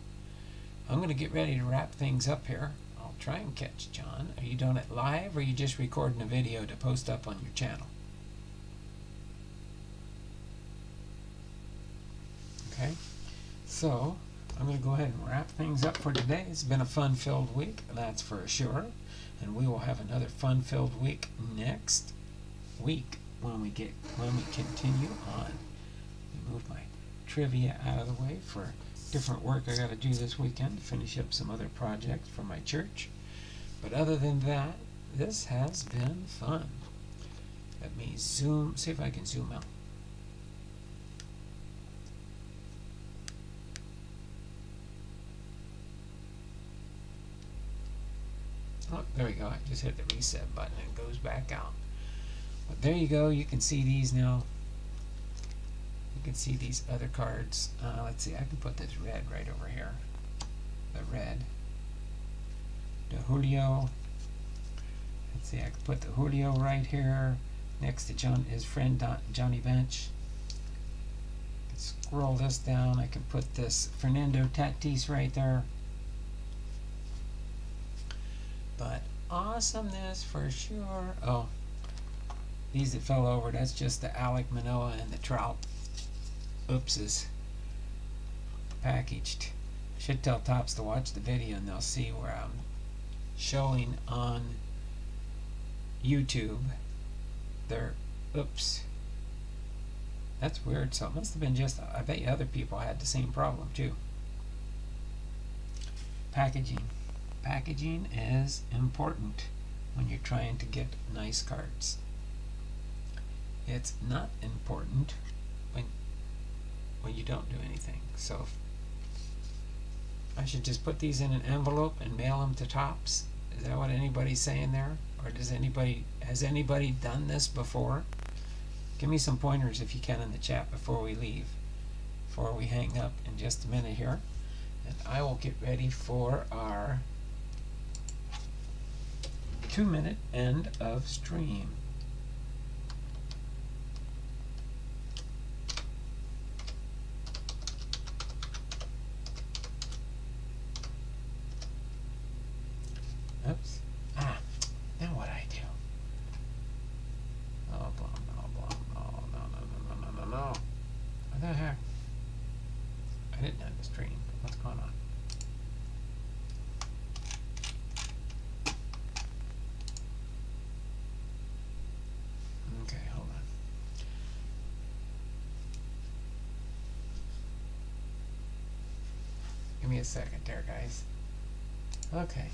[SPEAKER 1] I'm going to get ready to wrap things up here. I'll try and catch John. Are you doing it live, or are you just recording a video to post up on your channel? Okay, so I'm going to go ahead and wrap things up for today. It's been a fun-filled week, that's for sure. And we will have another fun-filled week next week when we continue on. Move my trivia out of the way for different work I got to do this weekend to finish up some other projects for my church. But other than that, this has been fun. Let me zoom, see if I can zoom out. Oh, there we go. I just hit the reset button and it goes back out. But there you go. You can see these now. You can see these other cards. Let's see. I can put this red right over here. The red. The Julio. Let's see. I can put the Julio right here next to his friend Johnny Bench. I can scroll this down. I can put this Fernando Tatis right there. But awesomeness for sure. Oh, these that fell over, that's just the Alec Manoah and the Trout. Oopses. Packaged. I should tell Topps to watch the video and they'll see where I'm showing on YouTube their, oops. That's weird. So it must have been just, I bet you other people had the same problem too. Packaging. Packaging is important when you're trying to get nice cards. It's not important when you don't do anything. So I should just put these in an envelope and mail them to Topps. Is that what anybody's saying there? Or has anybody done this before? Give me some pointers if you can in the chat before we leave, before we hang up in just a minute here. And I will get ready for our 2-minute end of stream. Oops. Now what I do? Oh, blah, blah, blah. No. What the heck? I didn't end the stream. What's going on? Okay, hold on. Give me a second there, guys. Okay.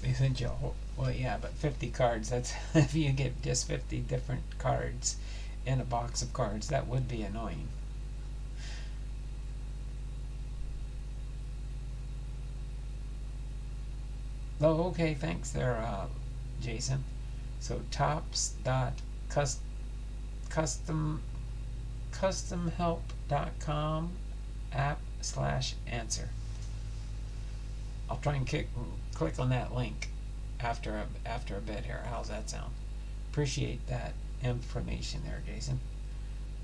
[SPEAKER 1] They sent you a whole, well, yeah, but 50 cards, that's, if you get just 50 different cards in a box of cards, that would be annoying. Oh, okay, thanks there, Jason. So tops.customhelp.com app/answer. I'll try and click on that link after a bit here. How's that sound? Appreciate that information there, Jason.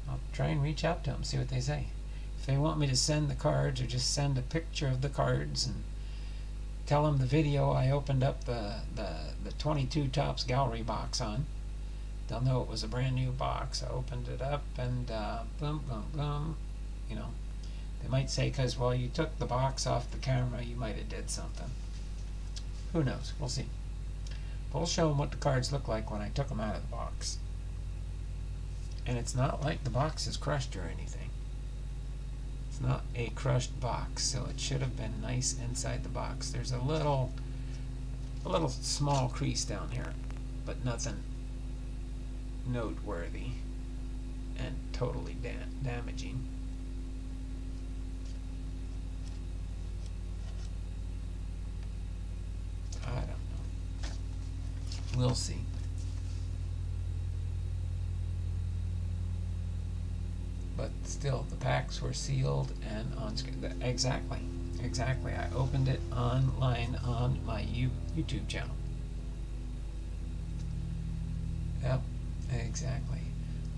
[SPEAKER 1] I'll try and reach out to them, see what they say. If they want me to send the cards or just send a picture of the cards and tell them the video I opened up the 22 Tops gallery box on, they'll know it was a brand new box. I opened it up and boom, boom, boom. You know, they might say, because, well, you took the box off the camera, you might have did something. Who knows? We'll see. But we'll show them what the cards look like when I took them out of the box. And it's not like the box is crushed or anything. It's not a crushed box, so it should have been nice inside the box. There's a little small crease down here, but nothing noteworthy and totally damaging. I don't know. We'll see. But still, the packs were sealed and on screen. Exactly. I opened it online on my YouTube channel. Yep, exactly.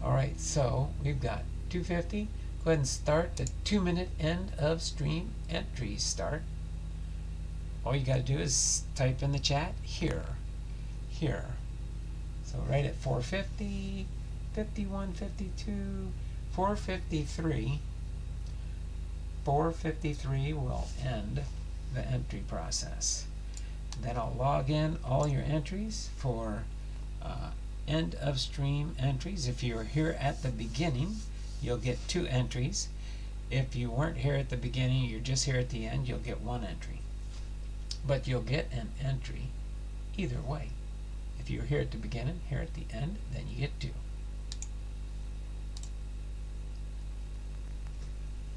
[SPEAKER 1] Alright, so we've got 250. Go ahead and start the 2-minute end of stream entries start. All you got to do is type in the chat here. So right at 450, 51, 52, 453. 453 will end the entry process. Then I'll log in all your entries for end of stream entries. If you're here at the beginning, you'll get 2 entries. If you weren't here at the beginning, you're just here at the end, you'll get 1 entry. But you'll get an entry either way. If you're here at the beginning, here at the end, then you get 2.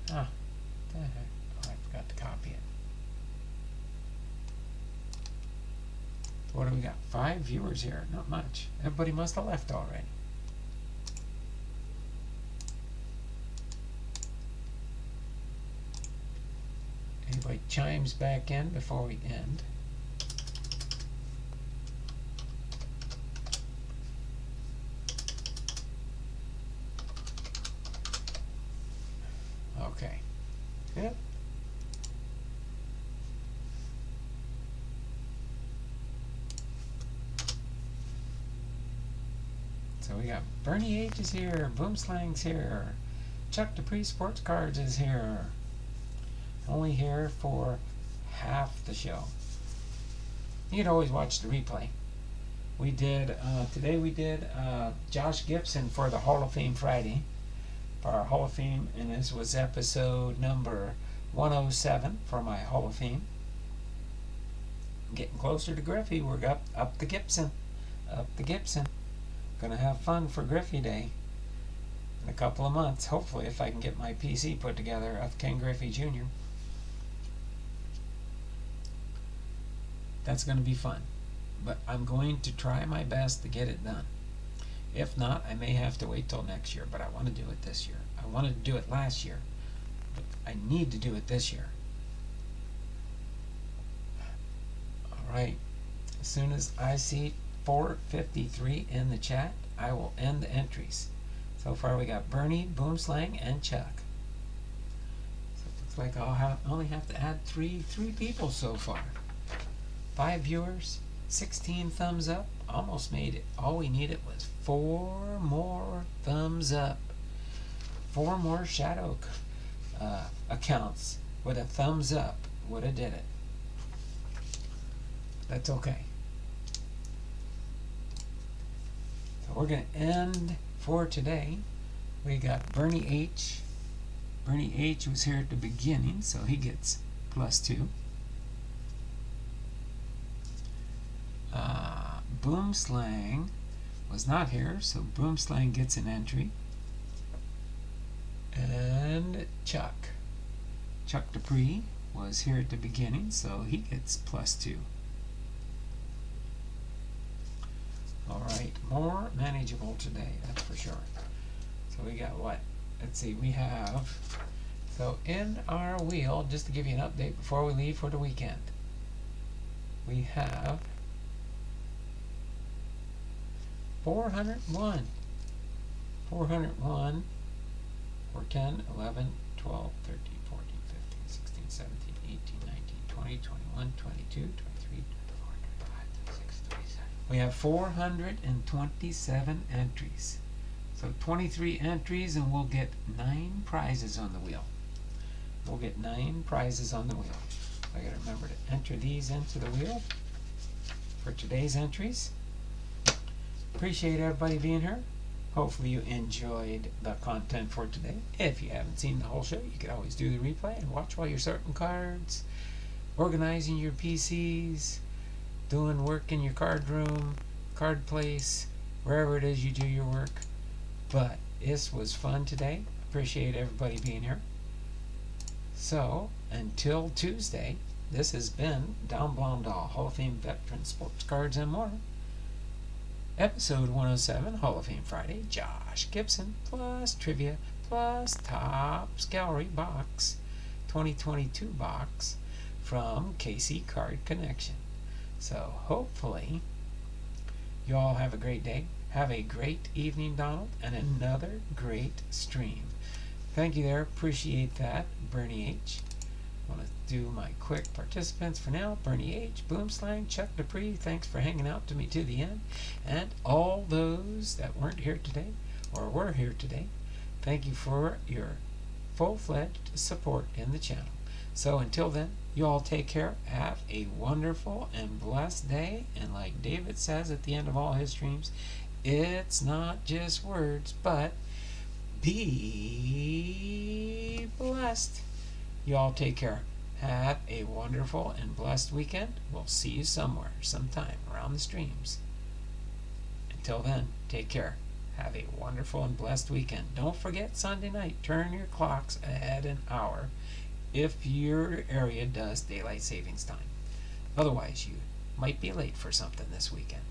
[SPEAKER 1] What the heck? Oh, I forgot to copy it. What do we got? 5 viewers here. Not much. Everybody must have left already. Anybody chimes back in before we end? Okay. Yep. So we got Bernie H is here, Boomslang's here, Chuck Dupree Sports Cards is here. Only here for half the show. You can always watch the replay. We did, today we did Josh Gibson for the Hall of Fame Friday. for our Hall of Fame, and this was episode number 107 for my Hall of Fame. Getting closer to Griffey. We're up the Gibson. Up the Gibson. Gonna have fun for Griffey Day in a couple of months, hopefully, if I can get my PC put together of Ken Griffey Jr. That's going to be fun, but I'm going to try my best to get it done. If not, I may have to wait till next year, but I want to do it this year. I wanted to do it last year, but I need to do it this year. Alright, as soon as I see 453 in the chat, I will end the entries. So far we got Bernie, Boomslang, and Chuck. So it looks like I'll only have to add three people so far. 5 viewers, 16 thumbs up, almost made it. All we needed was 4 more thumbs up. 4 more shadow accounts with a thumbs up would have did it. That's okay. So we're going to end for today. We got Bernie H. Bernie H was here at the beginning, so he gets +2. Boomslang was not here, so Boomslang gets an entry. And Chuck Dupree was here at the beginning, so he gets +2. Alright, more manageable today, that's for sure. So we got what? Let's see, we have, so in our wheel, just to give you an update before we leave for the weekend, we have 401 for 10, 11, 12, 13, 14, 15, 16, 17, 18, 19, 20, 21, 22, 23, 24, 25, 26, 27. We have 427 entries. So 23 entries and we'll get 9 prizes on the wheel. We'll get 9 prizes on the wheel. I gotta remember to enter these into the wheel for today's entries. Appreciate everybody being here. Hopefully you enjoyed the content for today. If you haven't seen the whole show, you can always do the replay and watch while you're sorting cards, organizing your PCs, doing work in your card room, card place, wherever it is you do your work. But this was fun today. Appreciate everybody being here. So, until Tuesday, this has been Don Blondal, Hall of Fame Veteran Sports Cards and More. Episode 107, Hall of Fame Friday, Josh Gibson, plus trivia, plus Topps Gallery box, 2022 box from KC Card Connection. So hopefully you all have a great day. Have a great evening, Donald, and another great stream. Thank you there. Appreciate that, Bernie H. I want to do my quick participants for now. Bernie H, Boomslang, Chuck Dupree, thanks for hanging out to me to the end. And all those that weren't here today, or were here today, thank you for your full-fledged support in the channel. So until then, you all take care. Have a wonderful and blessed day. And like David says at the end of all his streams, it's not just words, but be blessed. You all take care. Have a wonderful and blessed weekend. We'll see you somewhere, sometime around the streams. Until then, take care. Have a wonderful and blessed weekend. Don't forget Sunday night, turn your clocks ahead an hour if your area does daylight savings time. Otherwise, you might be late for something this weekend.